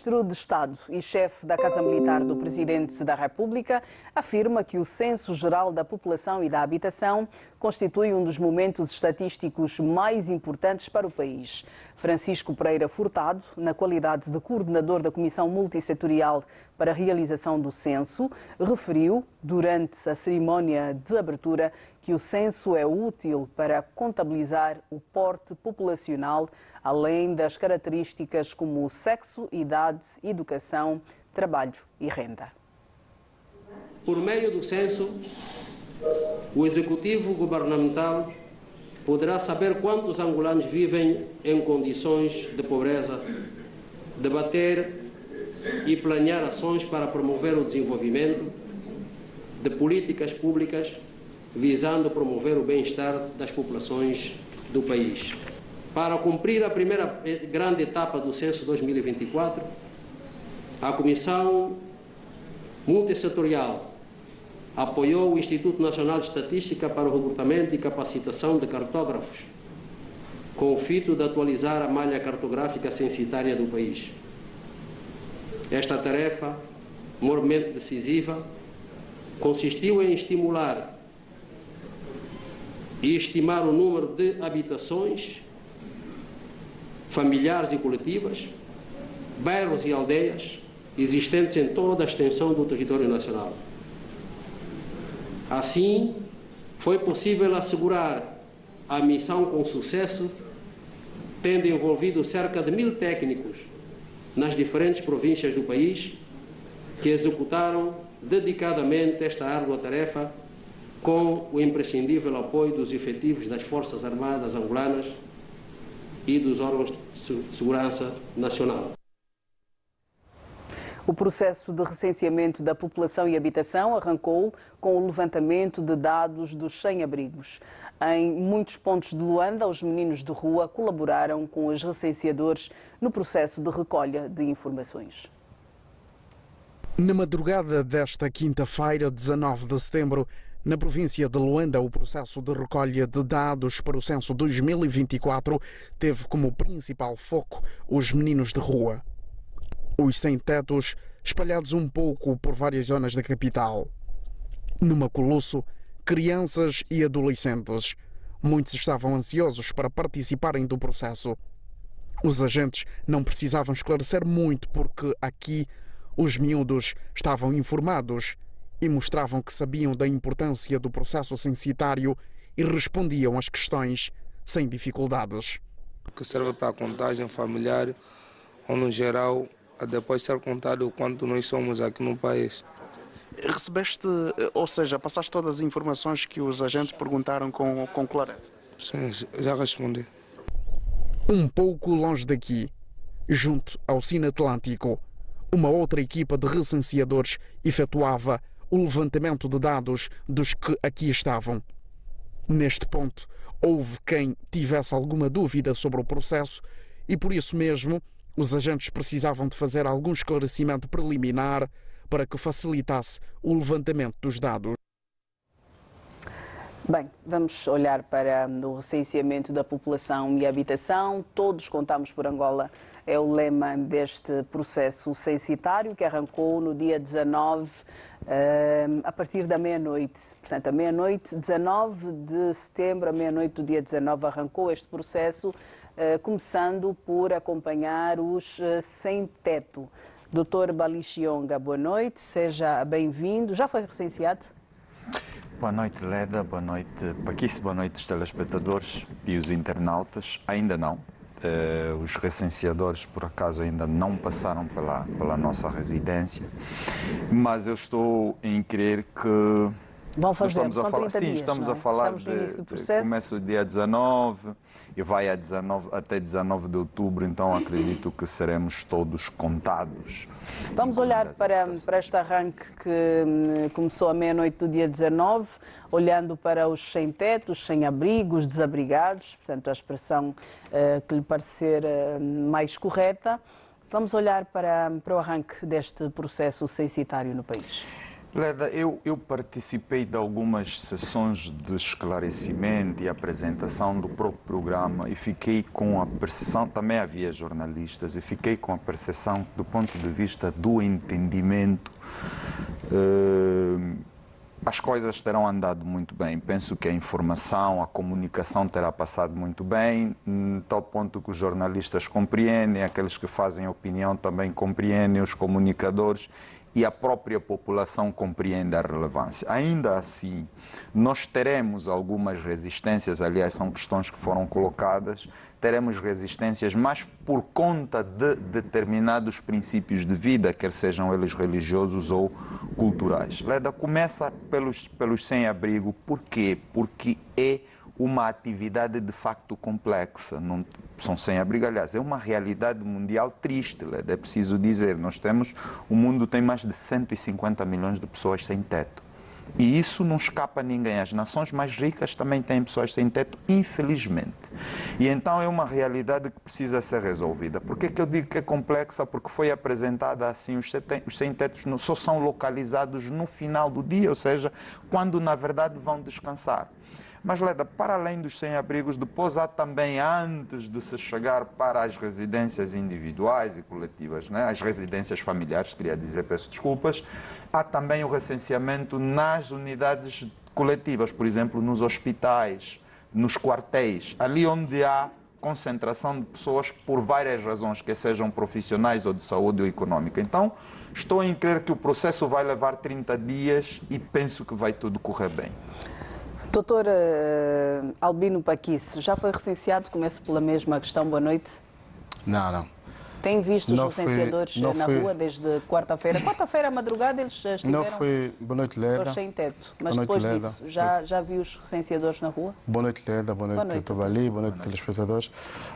Ministro de Estado e chefe da Casa Militar do Presidente da República afirma que o Censo Geral da População e da Habitação constitui um dos momentos estatísticos mais importantes para o país. Francisco Pereira Furtado, na qualidade de coordenador da Comissão Multissetorial para a realização do censo, referiu, durante a cerimónia de abertura, que o censo é útil para contabilizar o porte populacional, além das características como sexo, idade, educação, trabalho e renda. Por meio do censo, o Executivo Governamental poderá saber quantos angolanos vivem em condições de pobreza, debater e planear ações para promover o desenvolvimento de políticas públicas visando promover o bem-estar das populações do país. Para cumprir a primeira grande etapa do Censo 2024, a Comissão Multissetorial apoiou o Instituto Nacional de Estatística para o recrutamento e capacitação de cartógrafos, com o fito de atualizar a malha cartográfica censitária do país. Esta tarefa, mormente decisiva, consistiu em estimular e estimar o número de habitações familiares e coletivas, bairros e aldeias existentes em toda a extensão do território nacional. Assim, foi possível assegurar a missão com sucesso, tendo envolvido cerca de 1000 técnicos nas diferentes províncias do país, que executaram dedicadamente esta árdua tarefa com o imprescindível apoio dos efetivos das Forças Armadas angolanas e dos órgãos de segurança nacional. O processo de recenseamento da população e habitação arrancou com o levantamento de dados dos sem-abrigos. Em muitos pontos de Luanda, os meninos de rua colaboraram com os recenseadores no processo de recolha de informações. Na madrugada desta quinta-feira, 19 de setembro, na província de Luanda, o processo de recolha de dados para o censo 2024 teve como principal foco os meninos de rua. Os sem-tetos, espalhados um pouco por várias zonas da capital. No Maculuço, crianças e adolescentes. Muitos estavam ansiosos para participarem do processo. Os agentes não precisavam esclarecer muito porque aqui os miúdos estavam informados e mostravam que sabiam da importância do processo censitário e respondiam às questões sem dificuldades. Que serve para a contagem familiar ou, no geral, a depois ser contado o quanto nós somos aqui no país. Recebeste, ou seja, passaste todas as informações que os agentes perguntaram com clareza? Sim, já respondi. Um pouco longe daqui, junto ao Cine Atlântico, uma outra equipa de recenseadores efetuava o levantamento de dados dos que aqui estavam. Neste ponto, houve quem tivesse alguma dúvida sobre o processo e, por isso mesmo, os agentes precisavam de fazer algum esclarecimento preliminar para que facilitasse o levantamento dos dados. Bem, vamos olhar para o recenseamento da população e habitação. Todos contamos por Angola é o lema deste processo censitário que arrancou no dia 19, a partir da meia-noite. Portanto, à meia-noite, 19 de setembro, à meia-noite do dia 19, arrancou este processo, começando por acompanhar os sem-teto. Dr. Balixionga, boa noite, seja bem-vindo. Já foi recenseado? Boa noite, Leda. Boa noite, Paquice. Boa noite, os telespectadores e os internautas. Ainda não. Os recenseadores, por acaso, ainda não passaram pela nossa residência. Mas eu estou em crer que... Vão fazer, estamos a falar, sim, dias, estamos a falar começa o dia 19 e vai até 19 de outubro, então acredito que seremos todos contados. Vamos olhar para este arranque que começou à meia-noite do dia 19, olhando para os sem-teto, os sem-abrigo, os desabrigados, portanto a expressão que lhe parecer mais correta. Vamos olhar para o arranque deste processo censitário no país. Leda, eu participei de algumas sessões de esclarecimento e apresentação do próprio programa e fiquei com a percepção, também havia jornalistas, e fiquei com a percepção do ponto de vista do entendimento, as coisas terão andado muito bem. Penso que a informação, a comunicação terá passado muito bem, tal ponto que os jornalistas compreendem, aqueles que fazem opinião também compreendem, os comunicadores, e a própria população compreende a relevância. Ainda assim, nós teremos algumas resistências, aliás, são questões que foram colocadas, teremos resistências, mas por conta de determinados princípios de vida, quer sejam eles religiosos ou culturais. Leda, começa pelos sem-abrigo. Por quê? Porque é uma atividade de facto complexa. Não são sem-abrigo, aliás, é uma realidade mundial triste, Leda, é preciso dizer. O mundo tem mais de 150 milhões de pessoas sem teto. E isso não escapa a ninguém. As nações mais ricas também têm pessoas sem teto, infelizmente. E então é uma realidade que precisa ser resolvida. Por que eu digo que é complexa? Porque foi apresentada assim, os sem-tetos só são localizados no final do dia, ou seja, quando na verdade vão descansar. Mas, Leda, para além dos sem-abrigos, depois há também, antes de se chegar para as residências individuais e coletivas, né? As residências familiares, queria dizer, peço desculpas, há também o recenseamento nas unidades coletivas, por exemplo, nos hospitais, nos quartéis, ali onde há concentração de pessoas por várias razões, que sejam profissionais ou de saúde ou económica. Então, estou em crer que o processo vai levar 30 dias e penso que vai tudo correr bem. Doutor Albino Paquice, já foi recenseado? Começo pela mesma questão. Boa noite. Não. Tem visto os recenseadores na rua desde quarta-feira? Quarta-feira à madrugada eles estiveram Boa noite, Leda. sem teto. Mas depois disso, já viu os recenseadores na rua? Boa noite, Leda. Boa noite, Tobali. Boa noite, telespectadores.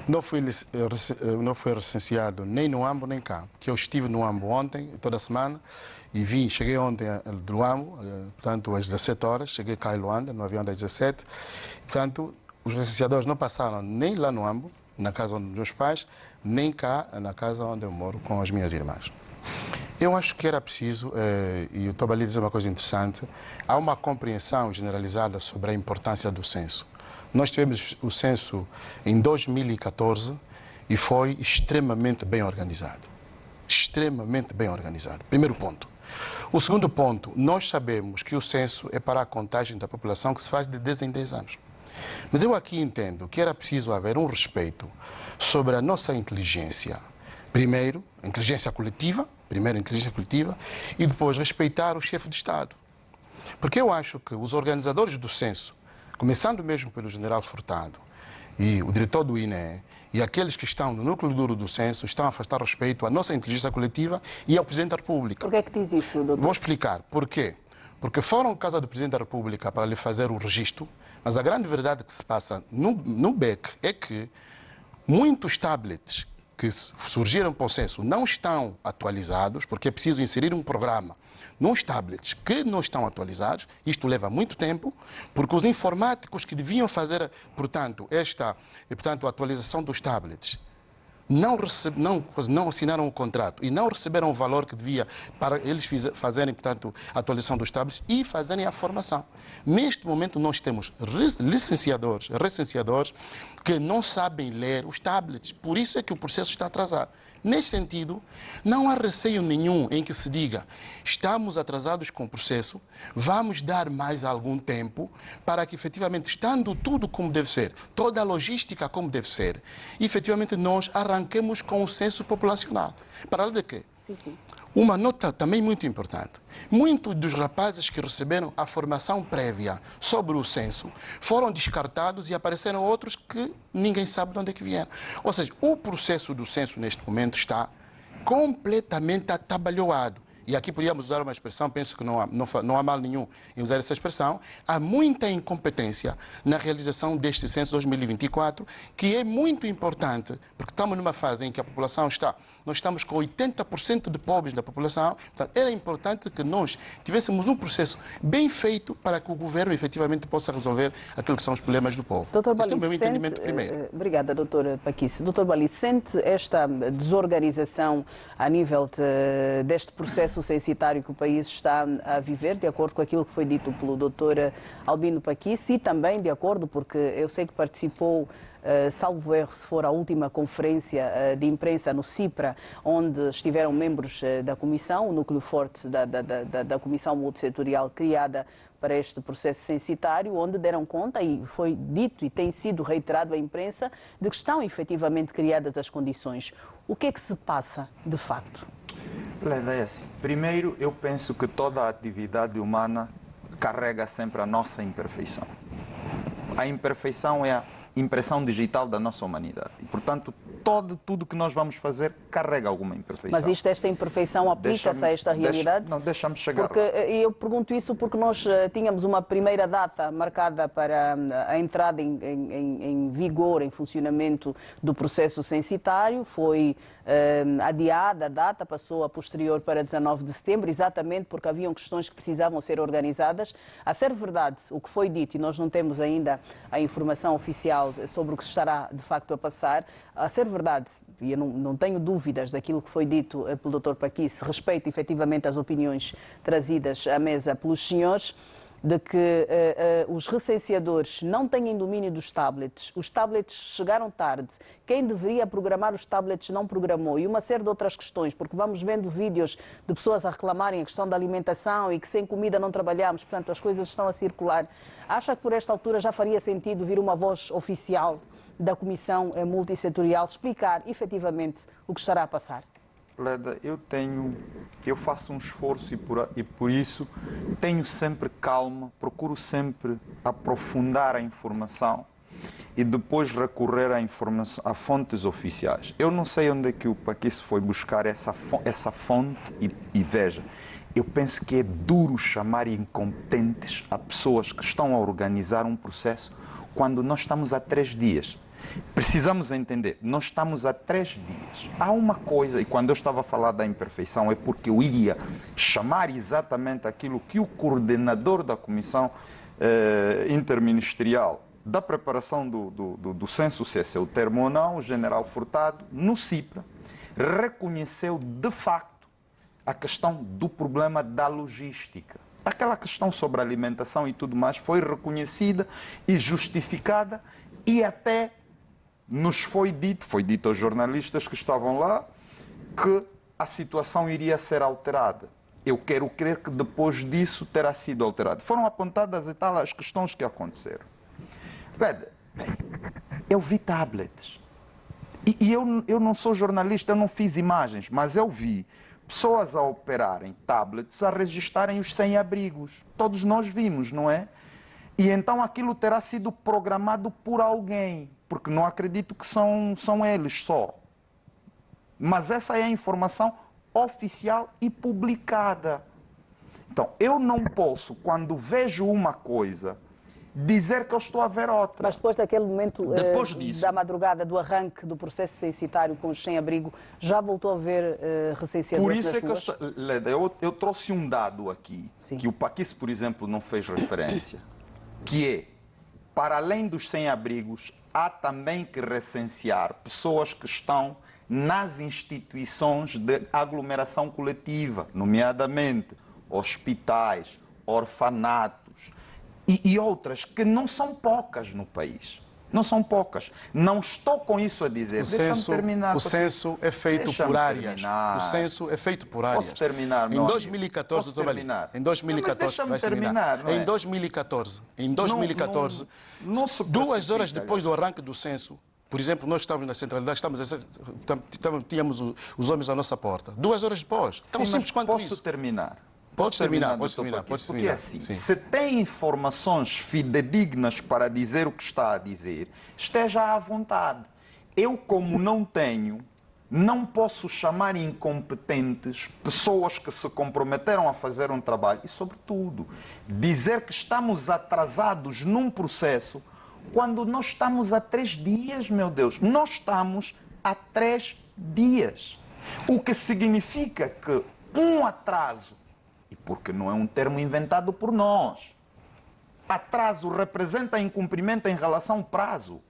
Não fui recenseado nem no Ambo nem cá. Porque eu estive no Ambo ontem, toda a semana, e cheguei ontem do Ambo, portanto, às 17 horas, cheguei cá em Luanda, no avião das 17. Portanto, os recenseadores não passaram nem lá no Ambo, na casa dos meus pais, nem cá na casa onde eu moro com as minhas irmãs. Eu acho que era preciso, e eu estou ali a dizer uma coisa interessante, há uma compreensão generalizada sobre a importância do censo. Nós tivemos o censo em 2014 e foi extremamente bem organizado. Extremamente bem organizado. Primeiro ponto. O segundo ponto, nós sabemos que o censo é para a contagem da população que se faz de 10 em 10 anos. Mas eu aqui entendo que era preciso haver um respeito sobre a nossa inteligência. Primeiro, a inteligência coletiva, e depois respeitar o chefe de Estado. Porque eu acho que os organizadores do censo, começando mesmo pelo general Furtado e o diretor do INE, e aqueles que estão no núcleo duro do censo, estão a afastar respeito à nossa inteligência coletiva e ao Presidente da República. Por que é que diz isso, doutor? Vou explicar. Por quê? Porque foram à casa do Presidente da República para lhe fazer o registro, mas a grande verdade que se passa no BEC é que muitos tablets que surgiram para o censo não estão atualizados, porque é preciso inserir um programa nos tablets que não estão atualizados. Isto leva muito tempo, porque os informáticos que deviam fazer, portanto, a atualização dos tablets não assinaram o contrato e não receberam o valor que devia para eles fazerem, portanto, a atualização dos tablets e fazerem a formação. Neste momento nós temos recenseadores que não sabem ler os tablets, por isso é que o processo está atrasado. Neste sentido, não há receio nenhum em que se diga estamos atrasados com o processo, vamos dar mais algum tempo para que, efetivamente, estando tudo como deve ser, toda a logística como deve ser, efetivamente nós arranquemos com o censo populacional. Para além de quê? Sim. Uma nota também muito importante. Muitos dos rapazes que receberam a formação prévia sobre o censo foram descartados e apareceram outros que ninguém sabe de onde é que vieram. Ou seja, o processo do censo neste momento está completamente atabalhoado. E aqui podíamos usar uma expressão, penso que não há mal nenhum em usar essa expressão. Há muita incompetência na realização deste censo 2024, que é muito importante, porque estamos numa fase em que a população está nós estamos com 80% de pobres na população. Portanto, era importante que nós tivéssemos um processo bem feito para que o governo efetivamente possa resolver aquilo que são os problemas do povo. Doutor Este é o Bali, meu entendimento primeiro. Obrigada, doutora Paquice. Doutor Bali, sente esta desorganização a nível deste processo censitário que o país está a viver, de acordo com aquilo que foi dito pelo doutor Albino Paquice, e também de acordo, porque eu sei que participou, salvo erro, se for a última conferência de imprensa no CIPRA, onde estiveram membros da comissão, o núcleo forte da comissão multissetorial criada para este processo censitário, onde deram conta, e foi dito e tem sido reiterado à imprensa, de que estão efetivamente criadas as condições. O que é que se passa, de facto? Leda, é assim. Primeiro, eu penso que toda a atividade humana carrega sempre a nossa imperfeição. A imperfeição é a impressão digital da nossa humanidade. E, portanto, tudo que nós vamos fazer carrega alguma imperfeição. Mas esta imperfeição aplica-se a esta realidade? Deixa-me chegar porque lá. Eu pergunto isso porque nós tínhamos uma primeira data marcada para a entrada em vigor, em funcionamento do processo censitário. Foi adiada a data, passou a posterior para 19 de setembro, exatamente porque haviam questões que precisavam ser organizadas. A ser verdade, o que foi dito, e nós não temos ainda a informação oficial sobre o que se estará de facto a passar, a ser verdade, e eu não tenho dúvidas daquilo que foi dito pelo Dr. Paquice, respeito efetivamente as opiniões trazidas à mesa pelos senhores, de que os recenseadores não têm domínio dos tablets, os tablets chegaram tarde, quem deveria programar os tablets não programou, e uma série de outras questões, porque vamos vendo vídeos de pessoas a reclamarem a questão da alimentação e que sem comida não trabalhamos, portanto as coisas estão a circular. Acha que por esta altura já faria sentido vir uma voz oficial da Comissão Multissetorial explicar efetivamente o que estará a passar? Leda, eu faço um esforço e por isso tenho sempre calma, procuro sempre aprofundar a informação e depois recorrer a fontes oficiais. Eu não sei onde é que o Paquice foi buscar essa fonte e veja, eu penso que é duro chamar incompetentes a pessoas que estão a organizar um processo quando nós estamos há 3 dias. Precisamos entender, nós estamos há 3 dias. Há uma coisa, e quando eu estava a falar da imperfeição, é porque eu iria chamar exatamente aquilo que o coordenador da Comissão Interministerial da preparação do censo, se esse é o termo ou não, o general Furtado, no CIPRA, reconheceu de facto a questão do problema da logística. Aquela questão sobre a alimentação e tudo mais foi reconhecida e justificada e até nos foi dito aos jornalistas que estavam lá, que a situação iria ser alterada. Eu quero crer que depois disso terá sido alterado. Foram apontadas e tal as questões que aconteceram. Eu vi tablets. E eu não sou jornalista, eu não fiz imagens, mas eu vi pessoas a operarem tablets, a registarem os sem-abrigos. Todos nós vimos, não é? E então aquilo terá sido programado por alguém, porque não acredito que são eles só. Mas essa é a informação oficial e publicada. Então, eu não posso, quando vejo uma coisa, dizer que eu estou a ver outra. Mas depois daquele momento da madrugada, do arranque do processo censitário com os sem-abrigo, já voltou a haver recenseadores? Por isso é que Leda, eu trouxe um dado aqui, sim, que o Paquice, por exemplo, não fez referência, que é, para além dos sem-abrigos, há também que recensear pessoas que estão nas instituições de aglomeração coletiva, nomeadamente hospitais, orfanatos e outras que não são poucas no país. Não são poucas. Não estou com isso a dizer. Deixa-me terminar. O censo é feito por áreas. O censo é feito por áreas. Posso terminar, em 2014, Posso terminar? Em 2014, deixa-me terminar. Em 2014, 2 horas depois do arranque do censo, por exemplo, nós estávamos na centralidade, tínhamos os homens à nossa porta. 2 horas depois. Tão simples quanto isso. Posso terminar? Pode terminar. Porque é assim, se tem informações fidedignas para dizer o que está a dizer, esteja à vontade. Eu, como não tenho, não posso chamar incompetentes pessoas que se comprometeram a fazer um trabalho e, sobretudo, dizer que estamos atrasados num processo quando nós estamos há 3 dias, meu Deus. Nós estamos há 3 dias. O que significa que um atraso, e porque não é um termo inventado por nós, atraso representa incumprimento em relação ao prazo.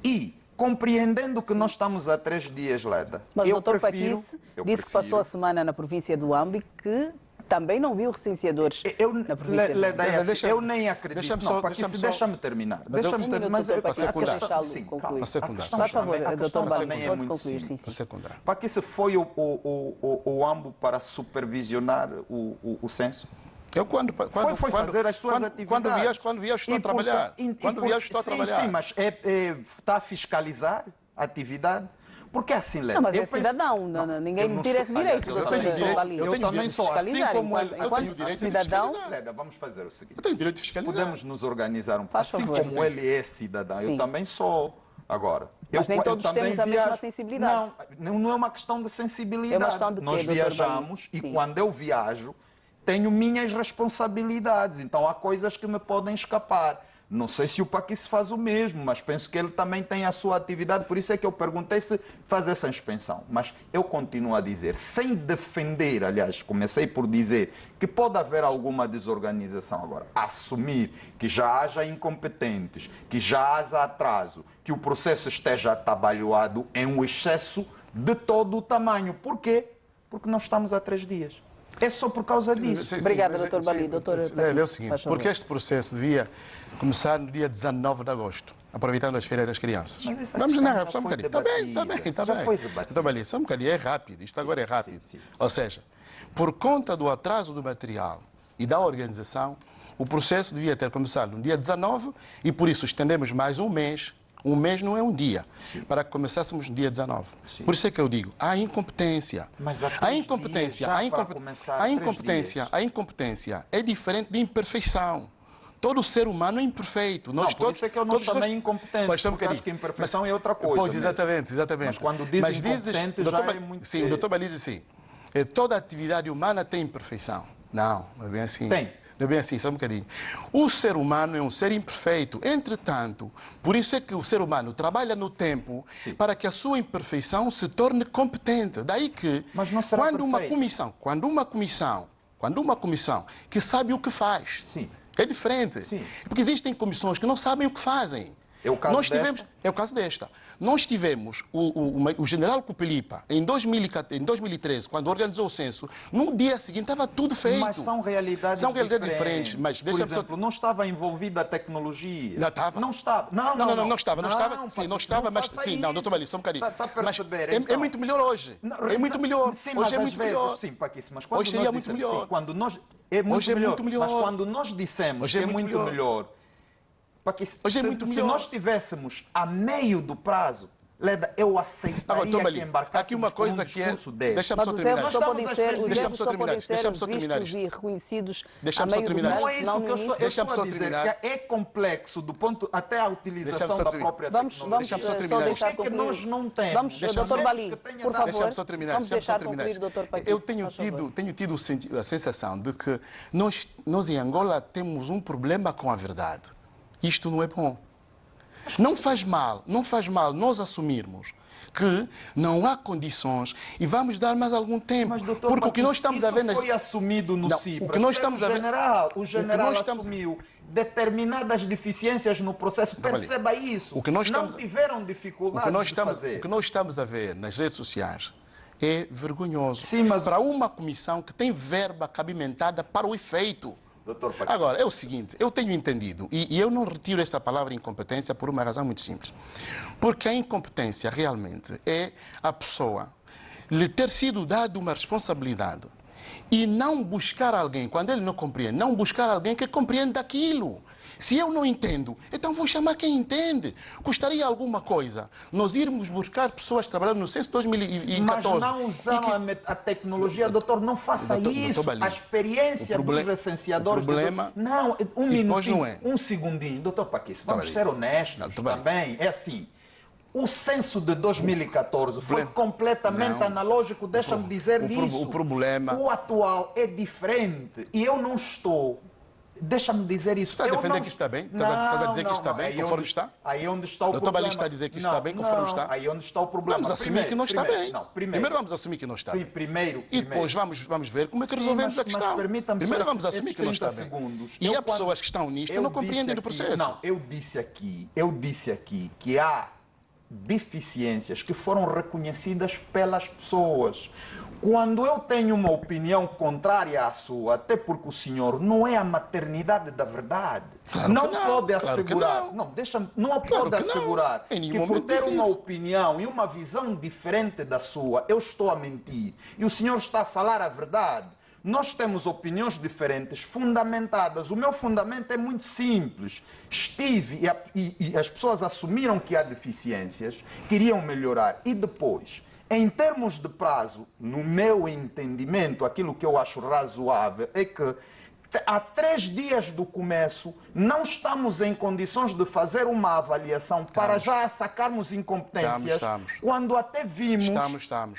E, compreendendo que nós estamos a 3 dias, Leda, mas eu o Dr. prefiro... Paquice disse que passou a semana na província do Ambo e que também não viu recenseadores na província do Ambo. Eu nem acredito. Deixa-me terminar. Deixa-me terminar. Mas a questão... Sim, calma. Por favor, Dr. Bali, pode concluir. Sim. Paquice foi o Ambo para supervisionar o censo? Eu foi fazer as suas atividades. Quando viajo estou a trabalhar. Sim, mas está a fiscalizar a atividade? Porque assim, Leda... Não, mas é cidadão, ninguém me tira esse direito, doutor Bali. Eu também sou, assim como ele... Eu tenho direito cidadão... Leda, vamos fazer o seguinte. Eu tenho direito de fiscalizar. Podemos nos organizar um pouco. Assim como ele é cidadão, eu também sou. Agora... Mas nem todos temos a mesma sensibilidade. Não é uma questão de sensibilidade. É uma questão de quê, nós viajamos e quando eu viajo, tenho minhas responsabilidades. Então há coisas que me podem escapar. Não sei se o Paquice faz o mesmo, mas penso que ele também tem a sua atividade. Por isso é que eu perguntei se faz essa inspeção. Mas eu continuo a dizer, sem defender, aliás, comecei por dizer que pode haver alguma desorganização agora. Assumir que já haja incompetentes, que já haja atraso, que o processo esteja atabalhoado em um excesso de todo o tamanho. Por quê? Porque nós estamos há 3 dias. É só por causa disso. Obrigada, doutor Bali. É o seguinte, porque este processo devia começar no dia 19 de agosto, aproveitando as férias das crianças. Vamos lá, só um bocadinho. Está bem. Doutor Bali, só um bocadinho, é rápido, isto agora é rápido. Ou seja, por conta do atraso do material e da organização, o processo devia ter começado no dia 19 e por isso estendemos mais um mês. Um mês não é um dia, para que começássemos no dia 19. Sim. Por isso é que eu digo, há incompetência. Mas a incompetência é diferente de imperfeição. Todo ser humano é imperfeito. Por isso é que eu não chamei incompetente, porque acho que imperfeição é outra coisa. Pois, exatamente. Mas quando diz incompetente, já é muito... Sim, o doutor Bali diz assim, toda atividade humana tem imperfeição. Não é bem assim. Tem. Não é bem assim, só um bocadinho. O ser humano é um ser imperfeito. Entretanto, por isso é que o ser humano trabalha no tempo para que a sua imperfeição se torne competente. Daí que, quando uma comissão que sabe o que faz, é diferente. Porque existem comissões que não sabem o que fazem. É o caso desta. Nós tivemos o general Cupelipa, em 2013, quando organizou o censo, no dia seguinte estava tudo feito. Mas são realidades diferentes. Mas por exemplo, não estava envolvida a tecnologia. Não estava. Não estava. Não estava. Sim, não estava, mas sim, não, doutor Bali, só um bocadinho. Está a perceber, mas é muito melhor hoje. É muito melhor. Sim, mas às vezes, sim, Paquice, mas quando hoje seria muito melhor. Quando nós... É muito melhor. Mas quando nós dissemos que é muito melhor... Porque se nós estivéssemos a meio do prazo, Leda, eu aceitaria que embarcássemos aqui uma coisa com um discurso desse. Deixa-me só terminar. Os erros só podem ser vistos e reconhecidos a meio do prazo. Não é isso que eu estou a dizer, que é complexo do ponto até a utilização da própria tecnologia. Deixa-me só terminar. O que é que nós não temos? Doutor Bali, por favor, deixa-me só terminar. Eu tenho tido a sensação de que nós em Angola temos um problema com a verdade. Isto não é bom. Não faz mal nós assumirmos que não há condições e vamos dar mais algum tempo. Mas, doutor, porque o que nós estamos a ver... Isso foi assumido no CIPRAS. O que nós estamos a ver... O general assumiu determinadas deficiências no processo. Perceba isso. Não tiveram dificuldade de fazer. O que nós estamos a ver nas redes sociais é vergonhoso. Sim, mas... Para uma comissão que tem verba cabimentada para o efeito. Agora, é o seguinte, eu tenho entendido, e eu não retiro esta palavra incompetência por uma razão muito simples. Porque a incompetência realmente é a pessoa lhe ter sido dado uma responsabilidade e não buscar alguém, quando ele não compreende, não buscar alguém que compreenda aquilo. Se eu não entendo, então vou chamar quem entende. Custaria alguma coisa nós irmos buscar pessoas trabalhando no censo 2014. Mas não usando a tecnologia, doutor, não faça isso. A experiência dos recenseadores... Não, um minutinho, um segundinho. Doutor Paquice, vamos ser honestos também. É assim, o censo de 2014 foi completamente analógico, deixa-me dizer isso. O problema... O atual é diferente e eu não estou Deixa-me dizer isso. Está a defender que está bem? Estás a dizer que está bem, conforme está? Aí onde está o problema. problema. O está a dizer que está bem, conforme está? Aí onde está o problema. Vamos assumir que não está bem. Não, primeiro vamos assumir que não está bem. Primeiro. E depois vamos ver como é que resolvemos a questão. Primeiro vamos assumir que não está bem. E há pessoas que estão nisto que não compreendem o processo. Não, eu disse aqui que há deficiências que foram reconhecidas pelas pessoas. Quando eu tenho uma opinião contrária à sua, até porque o senhor não é a maternidade da verdade, não pode assegurar, não pode assegurar que por ter uma opinião e uma visão diferente da sua, eu estou a mentir e o senhor está a falar a verdade. Nós temos opiniões diferentes, fundamentadas. O meu fundamento é muito simples. Estive e as pessoas assumiram que há deficiências, queriam melhorar. E depois, em termos de prazo, no meu entendimento, aquilo que eu acho razoável é que há 3 dias do começo não estamos em condições de fazer uma avaliação para já sacarmos incompetências quando até vimos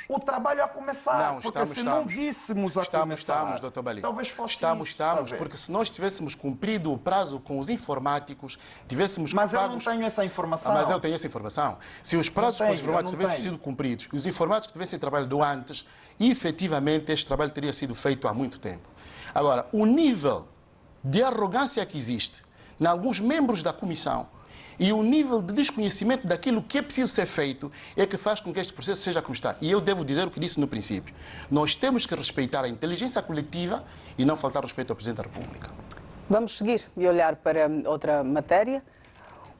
o trabalho a começar. Porque se não víssemos a começar, estamos, Dr. Bali. Talvez fosse Estamos, porque se nós tivéssemos cumprido o prazo com os informáticos, tivéssemos... Mas eu não tenho essa informação. Mas eu tenho essa informação. Se os prazos com os informáticos tivessem sido cumpridos e os informáticos tivessem trabalhado antes, efetivamente este trabalho teria sido feito há muito tempo. Agora, o nível de arrogância que existe em alguns membros da comissão e o nível de desconhecimento daquilo que é preciso ser feito é que faz com que este processo seja como está. E eu devo dizer o que disse no princípio. Nós temos que respeitar a inteligência coletiva e não faltar respeito ao Presidente da República. Vamos seguir e olhar para outra matéria.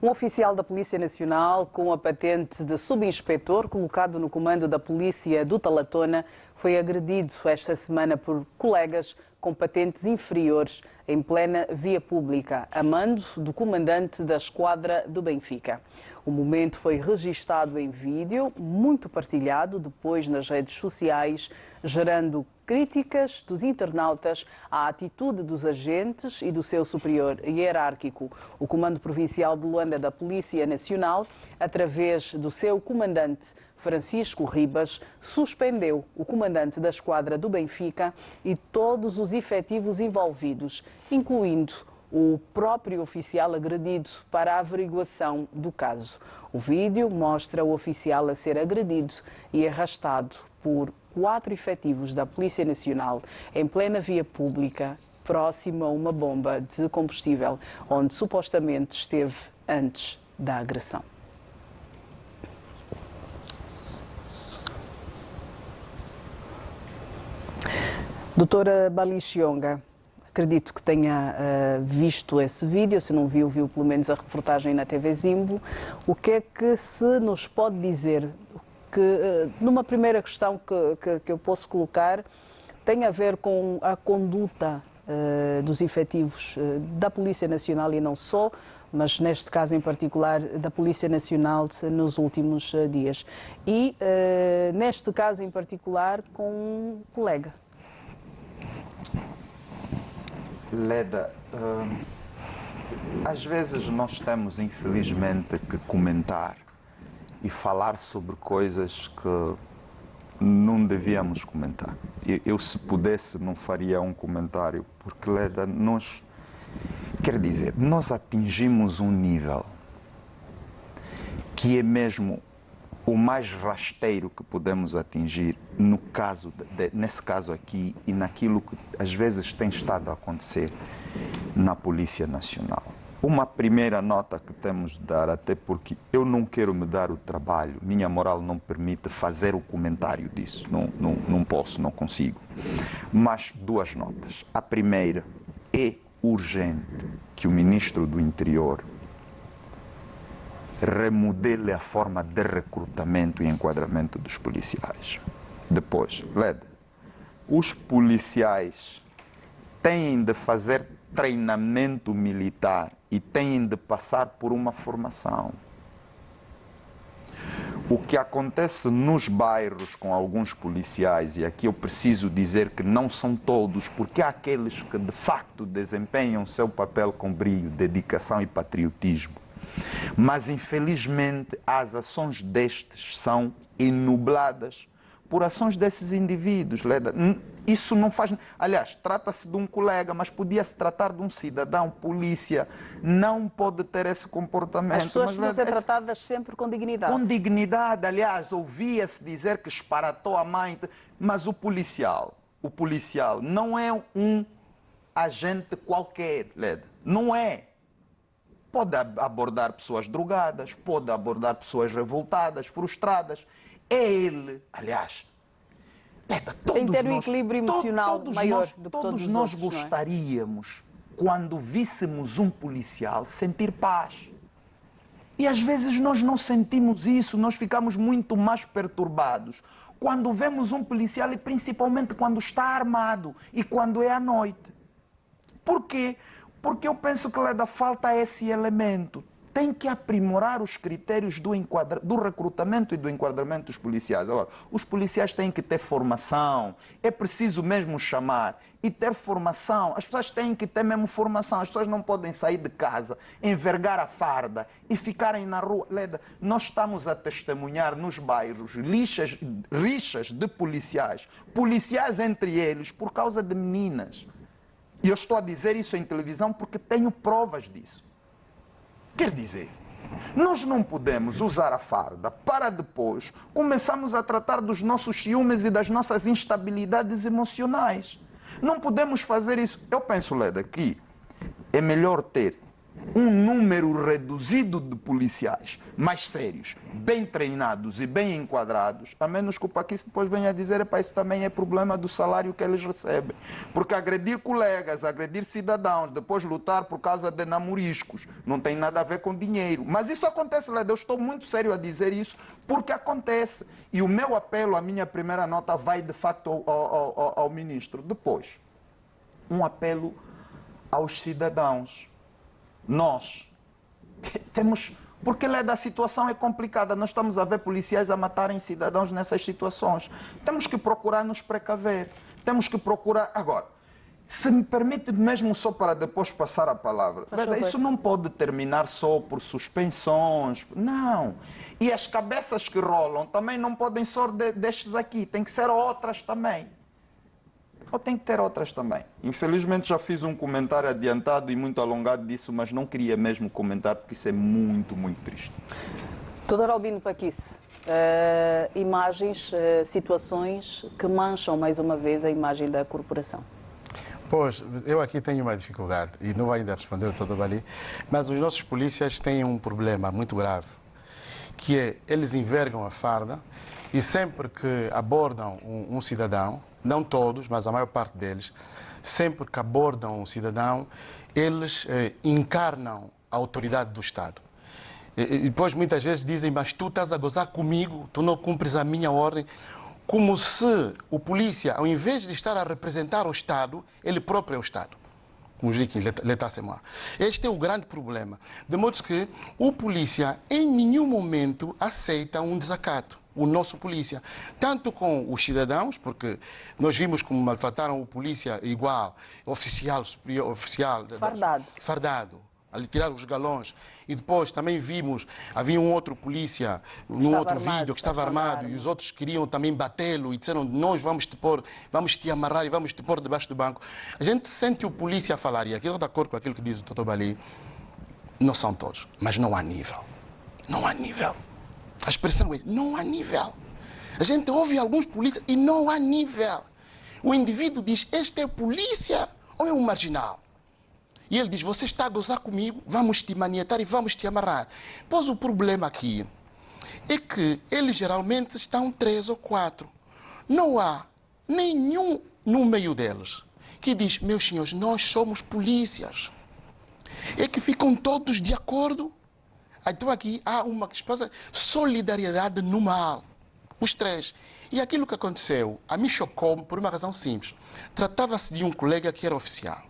Um oficial da Polícia Nacional com a patente de subinspetor, colocado no comando da Polícia do Talatona, foi agredido esta semana por colegas com patentes inferiores em plena via pública, a mando do comandante da esquadra do Benfica. O momento foi registado em vídeo, muito partilhado depois nas redes sociais, gerando críticas dos internautas à atitude dos agentes e do seu superior hierárquico. O Comando Provincial de Luanda da Polícia Nacional, através do seu comandante Francisco Ribas, suspendeu o comandante da esquadra do Benfica e todos os efetivos envolvidos, incluindo o próprio oficial agredido, para a averiguação do caso. O vídeo mostra o oficial a ser agredido e arrastado por 4 efetivos da Polícia Nacional em plena via pública, próximo a uma bomba de combustível, onde supostamente esteve antes da agressão. Doutora Bali Chionga, acredito que tenha visto esse vídeo, se não viu, viu pelo menos a reportagem na TV Zimbo. O que é que se nos pode dizer? Que, numa primeira questão que eu posso colocar, tem a ver com a conduta dos efetivos da Polícia Nacional e não só, mas neste caso em particular da Polícia Nacional nos últimos dias. E neste caso em particular com um colega. Leda, às vezes nós temos infelizmente que comentar e falar sobre coisas que não devíamos comentar. Eu se pudesse, não faria um comentário, porque, Leda, quer dizer, nós atingimos um nível que é mesmo o mais rasteiro que podemos atingir no caso, nesse caso aqui e naquilo que às vezes tem estado a acontecer na Polícia Nacional. Uma primeira nota que temos de dar, até porque eu não quero me dar o trabalho, minha moral não permite fazer o comentário disso, não posso, não consigo. Mas 2 notas. A primeira, é urgente que o Ministro do Interior remodele a forma de recrutamento e enquadramento dos policiais. Depois, Leda, os policiais têm de fazer treinamento militar e têm de passar por uma formação. O que acontece nos bairros com alguns policiais, e aqui eu preciso dizer que não são todos, porque há aqueles que de facto desempenham seu papel com brio, dedicação e patriotismo. Mas infelizmente as ações destes são enubladas apurações desses indivíduos, Leda. Isso não faz... Aliás, trata-se de um colega, mas podia se tratar de um cidadão. Polícia não pode ter esse comportamento. As pessoas mas, precisam ser tratadas sempre com dignidade. Com dignidade. Aliás, ouvia-se dizer que esparatou a mãe. Mas o policial não é um agente qualquer, Leda. Não é. Pode abordar pessoas drogadas, pode abordar pessoas revoltadas, frustradas. É ele, aliás... Tem que ter um equilíbrio emocional maior do que todos nós gostaríamos, quando víssemos um policial, sentir paz. E às vezes nós não sentimos isso, nós ficamos muito mais perturbados quando vemos um policial e principalmente quando está armado e quando é à noite. Por quê? Porque eu penso que falta esse elemento. Tem que aprimorar os critérios do recrutamento e do enquadramento dos policiais. Agora, os policiais têm que ter formação, é preciso mesmo chamar e ter formação. As pessoas têm que ter mesmo formação, as pessoas não podem sair de casa, envergar a farda e ficarem na rua. Leda, nós estamos a testemunhar nos bairros rixas de policiais entre eles por causa de meninas. E eu estou a dizer isso em televisão porque tenho provas disso. Quer dizer, nós não podemos usar a farda para depois começarmos a tratar dos nossos ciúmes e das nossas instabilidades emocionais. Não podemos fazer isso. Eu penso, Leda, que é melhor ter um número reduzido de policiais mais sérios, bem treinados e bem enquadrados, a menos que o Paquis depois venha a dizer que isso também é problema do salário que eles recebem. Porque agredir colegas, agredir cidadãos, depois lutar por causa de namoriscos, não tem nada a ver com dinheiro. Mas isso acontece, Leda, eu estou muito sério a dizer isso, porque acontece. E o meu apelo, a minha primeira nota, vai de facto ao ministro. Depois, um apelo aos cidadãos. Nós temos... Porque, Leda, a situação é complicada. Nós estamos a ver policiais a matarem cidadãos nessas situações. Temos que procurar nos precaver. Temos que procurar... Agora, se me permite mesmo só para depois passar a palavra. Leda, isso não pode terminar só por suspensões. Não. E as cabeças que rolam também não podem só destes aqui. Tem que ser outras também. Ou tem que ter outras também. Infelizmente já fiz um comentário adiantado e muito alongado disso, mas não queria mesmo comentar porque isso é muito, muito triste. Dr. Albino Paquis, imagens, situações que mancham mais uma vez a imagem da corporação. Pois, eu aqui tenho uma dificuldade e não vou ainda responder todo ali, mas os nossos polícias têm um problema muito grave, que é eles envergam a farda e sempre que abordam um cidadão, não todos, mas a maior parte deles, sempre que abordam um cidadão, eles encarnam a autoridade do Estado. E depois muitas vezes dizem, mas tu estás a gozar comigo, tu não cumpres a minha ordem, como se o polícia, ao invés de estar a representar o Estado, ele próprio é o Estado. Este é o grande problema. De modo que o polícia em nenhum momento aceita um desacato. O nosso polícia, tanto com os cidadãos, porque nós vimos como maltrataram o polícia igual, oficial, superior, oficial, fardado, ali tirar os galões. E depois também vimos, havia um outro polícia, num outro vídeo, que estava armado, e os outros queriam também batê-lo e disseram, nós vamos te amarrar e vamos te pôr debaixo do banco. A gente sente o polícia a falar, e aqui eu estou de acordo com aquilo que diz o Dr. Bali, não são todos, mas não há nível. Não há nível. A expressão é, não há nível. A gente ouve alguns polícias e não há nível. O indivíduo diz, este é polícia ou é um marginal? E ele diz, você está a gozar comigo, vamos te maniatar e vamos te amarrar. Pois o problema aqui é que eles geralmente estão 3 ou 4. Não há nenhum no meio deles que diz, meus senhores, nós somos polícias. É que ficam todos de acordo. Então aqui há uma solidariedade no mal. Os 3. E aquilo que aconteceu, a mim chocou-me por uma razão simples. Tratava-se de um colega que era oficial.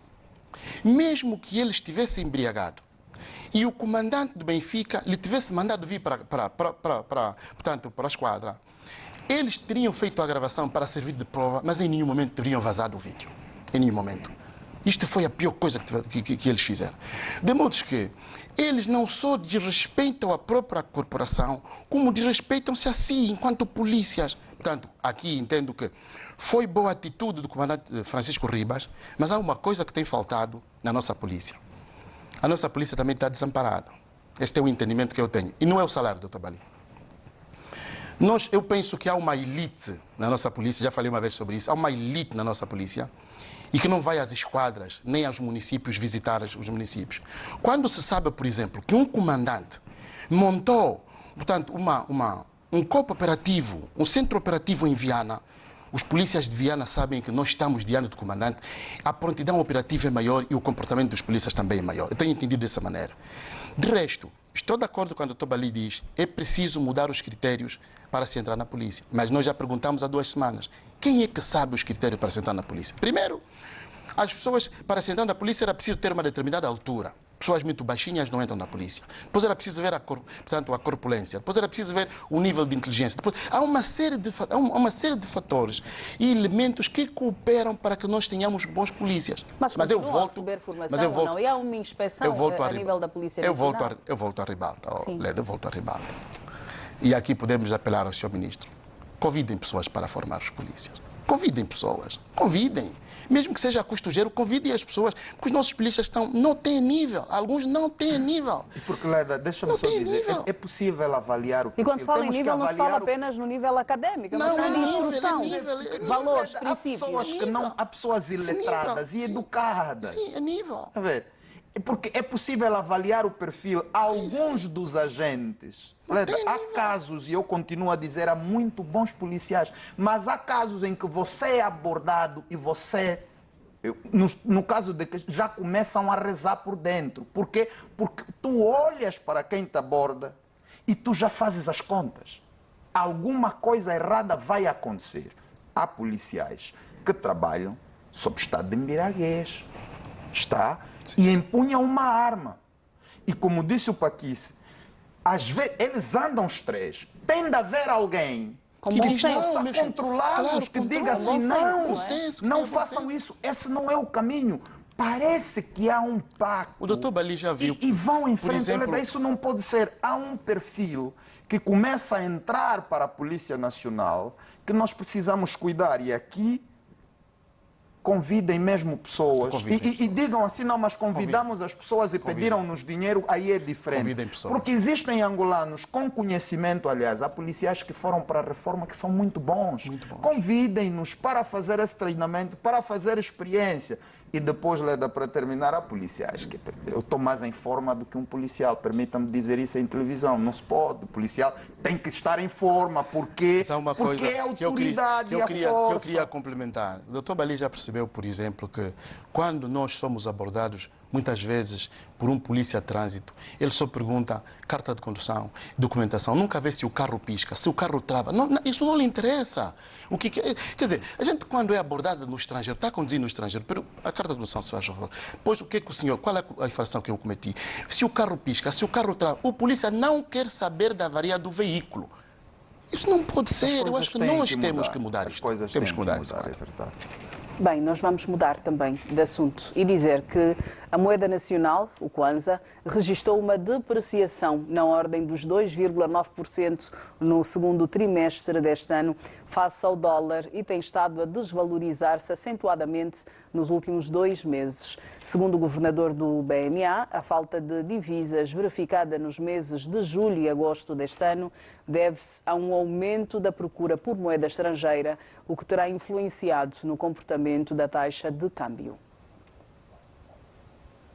Mesmo que ele estivesse embriagado e o comandante do Benfica lhe tivesse mandado vir para a esquadra, eles teriam feito a gravação para servir de prova, mas em nenhum momento teriam vazado o vídeo. Em nenhum momento. Isto foi a pior coisa que eles fizeram. De modo que eles não só desrespeitam a própria corporação, como desrespeitam-se a si, enquanto polícias. Portanto, aqui entendo que foi boa atitude do comandante Francisco Ribas, mas há uma coisa que tem faltado na nossa polícia. A nossa polícia também está desamparada. Este é o entendimento que eu tenho. E não é o salário, doutor Bali. Eu penso que há uma elite na nossa polícia, já falei uma vez sobre isso, há uma elite na nossa polícia e que não vai às esquadras, nem aos municípios visitar os municípios. Quando se sabe, por exemplo, que um comandante montou, portanto, um corpo operativo, um centro operativo em Viana, os polícias de Viana sabem que nós estamos diante do comandante, a prontidão operativa é maior e o comportamento dos polícias também é maior. Eu tenho entendido dessa maneira. De resto, estou de acordo com o Dr. Bali diz, é preciso mudar os critérios para se entrar na polícia. Mas nós já perguntamos há 2 semanas, quem é que sabe os critérios para se entrar na polícia? Primeiro, as pessoas, para se entrar na polícia, era preciso ter uma determinada altura. Pessoas muito baixinhas não entram na polícia. Depois era preciso ver a corpulência. Depois era preciso ver o nível de inteligência. Depois, há uma série de fatores e elementos que cooperam para que nós tenhamos bons polícias. Mas eu volto a receber formação ou não? E há uma inspeção a nível da Polícia Nacional? Eu volto à ribalta, Leda, eu volto à ribalta. E aqui podemos apelar ao Sr. Ministro. Convidem pessoas para formar os polícias. Convidem pessoas. Convidem. Mesmo que seja a custo zero, convidem as pessoas, porque os nossos polícias não têm nível. Alguns não têm nível. E porque, Leda, deixa-me só dizer, é possível avaliar o perfil. E quando se fala em nível, não se fala apenas no nível académico, mas também de instrução, valores, princípios. Há pessoas iletradas e educadas. Sim, é nível. A ver, porque é possível avaliar o perfil. Alguns dos agentes. Leda, há casos, e eu continuo a dizer, há muito bons policiais, mas há casos em que você é abordado e você, no caso de que já começam a rezar por dentro. Por quê? Porque tu olhas para quem te aborda e tu já fazes as contas. Alguma coisa errada vai acontecer. Há policiais que trabalham sob estado de embriaguez, e empunham uma arma. E como disse o Paquice, às vezes eles andam os 3. Tem de haver alguém que possa controlá-los, que diga assim, não façam isso, esse não é o caminho. Parece que há um pacto. O doutor Bali já viu. E vão em frente. Exemplo, isso não pode ser. Há um perfil que começa a entrar para a Polícia Nacional que nós precisamos cuidar. E aqui convidem mesmo pessoas e digam assim, não, mas convidamos as pessoas e pediram-nos dinheiro, aí é diferente. Porque existem angolanos com conhecimento, aliás, há policiais que foram para a reforma que são muito bons. Convidem-nos para fazer esse treinamento, para fazer experiência. E depois, Leda, para terminar, há policiais que eu estou mais em forma do que um policial. Permita-me dizer isso em televisão. Não se pode. O policial tem que estar em forma. Porque é a autoridade e a força. Que eu queria complementar. O doutor Bali já percebeu, por exemplo, que quando nós somos abordados, muitas vezes, por um polícia de trânsito, ele só pergunta carta de condução, documentação, nunca vê se o carro pisca, se o carro trava. Isso não lhe interessa. Quer dizer, a gente quando é abordada no estrangeiro, está conduzindo no estrangeiro, mas a carta de condução se faz favor. Pois o que o senhor, qual é a infração que eu cometi? Se o carro pisca, se o carro trava, o polícia não quer saber da avaria do veículo. Isso não pode ser. Eu acho que nós temos que mudar isto. Temos que mudar isso. É verdade. Bem, nós vamos mudar também de assunto e dizer que a moeda nacional, o Kwanza, registrou uma depreciação na ordem dos 2,9% no segundo trimestre deste ano, face ao dólar, e tem estado a desvalorizar-se acentuadamente nos últimos 2 meses. Segundo o governador do BMA, a falta de divisas verificada nos meses de julho e agosto deste ano deve-se a um aumento da procura por moeda estrangeira, o que terá influenciado no comportamento da taxa de câmbio.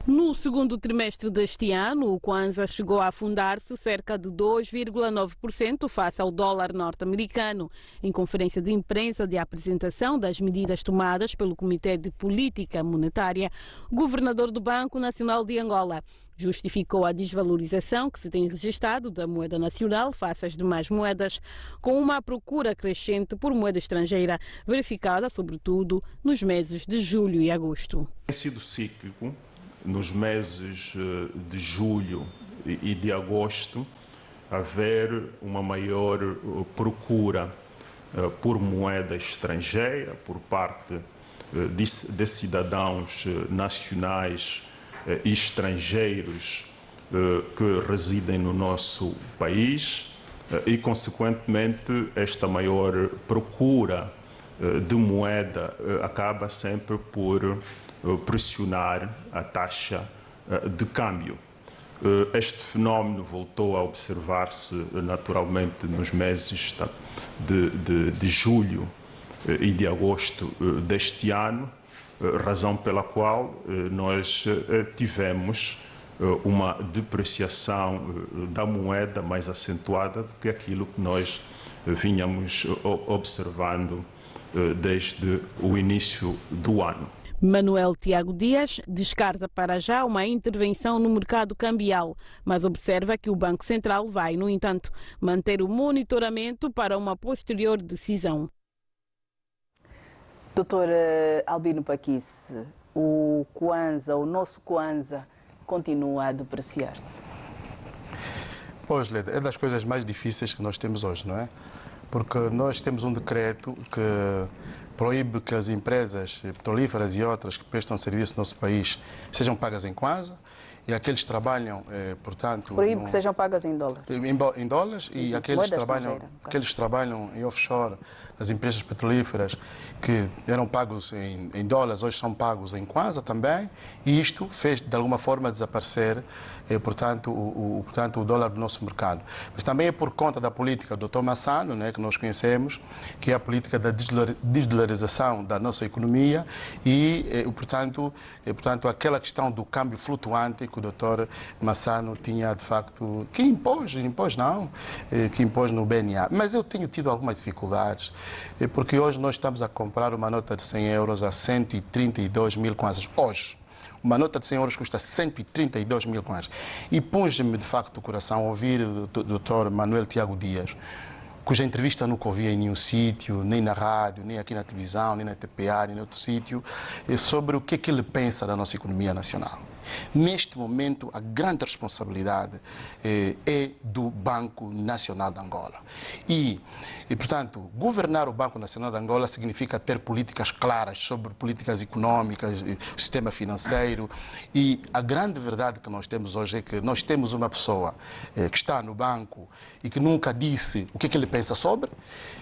No segundo trimestre deste ano, o Kwanza chegou a afundar-se cerca de 2,9% face ao dólar norte-americano. Em conferência de imprensa de apresentação das medidas tomadas pelo Comitê de Política Monetária, o governador do Banco Nacional de Angola justificou a desvalorização que se tem registrado da moeda nacional face às demais moedas, com uma procura crescente por moeda estrangeira, verificada sobretudo nos meses de julho e agosto. Tem sido cíclico. Nos meses de julho e de agosto, haver uma maior procura por moeda estrangeira por parte de cidadãos nacionais e estrangeiros que residem no nosso país e, consequentemente, esta maior procura de moeda acaba sempre por pressionar a taxa de câmbio. Este fenómeno voltou a observar-se naturalmente nos meses de julho e de agosto deste ano, razão pela qual nós tivemos uma depreciação da moeda mais acentuada do que aquilo que nós vinhamos observando desde o início do ano. Manuel Tiago Dias descarta para já uma intervenção no mercado cambial, mas observa que o Banco Central vai, no entanto, manter o monitoramento para uma posterior decisão. Doutor Albino Paquice, o nosso Kwanza, continua a depreciar-se? Pois, Leda, é das coisas mais difíceis que nós temos hoje, não é? Porque nós temos um decreto que proíbe que as empresas petrolíferas e outras que prestam serviço no nosso país sejam pagas em Kwanza e aqueles que trabalham, portanto... Proíbe que sejam pagas em dólares. Em dólares e aqueles que trabalham em offshore, as empresas petrolíferas que eram pagos em dólares, hoje são pagos em Kwanza também, e isto fez de alguma forma desaparecer, portanto, o dólar do nosso mercado. Mas também é por conta da política do Dr. Massano, né, que nós conhecemos, que é a política da desdolarização da nossa economia e, portanto, aquela questão do câmbio flutuante que o Dr. Massano tinha, de facto, que impôs no BNA. Mas eu tenho tido algumas dificuldades, porque hoje nós estamos a comprar uma nota de 100 euros a 132 mil kwanzas. Hoje, uma nota de 100 euros custa 132 mil kwanzas. E punge-me, de facto, o coração a ouvir o Dr. Manuel Tiago Dias, cuja entrevista nunca ouvi em nenhum sítio, nem na rádio, nem aqui na televisão, nem na TPA, nem em outro sítio, sobre o que ele pensa da nossa economia nacional. Neste momento, a grande responsabilidade é do Banco Nacional de Angola. E, portanto, governar o Banco Nacional de Angola significa ter políticas claras sobre políticas econômicas, sistema financeiro. E a grande verdade que nós temos hoje é que nós temos uma pessoa que está no banco e que nunca disse o que ele pensa sobre.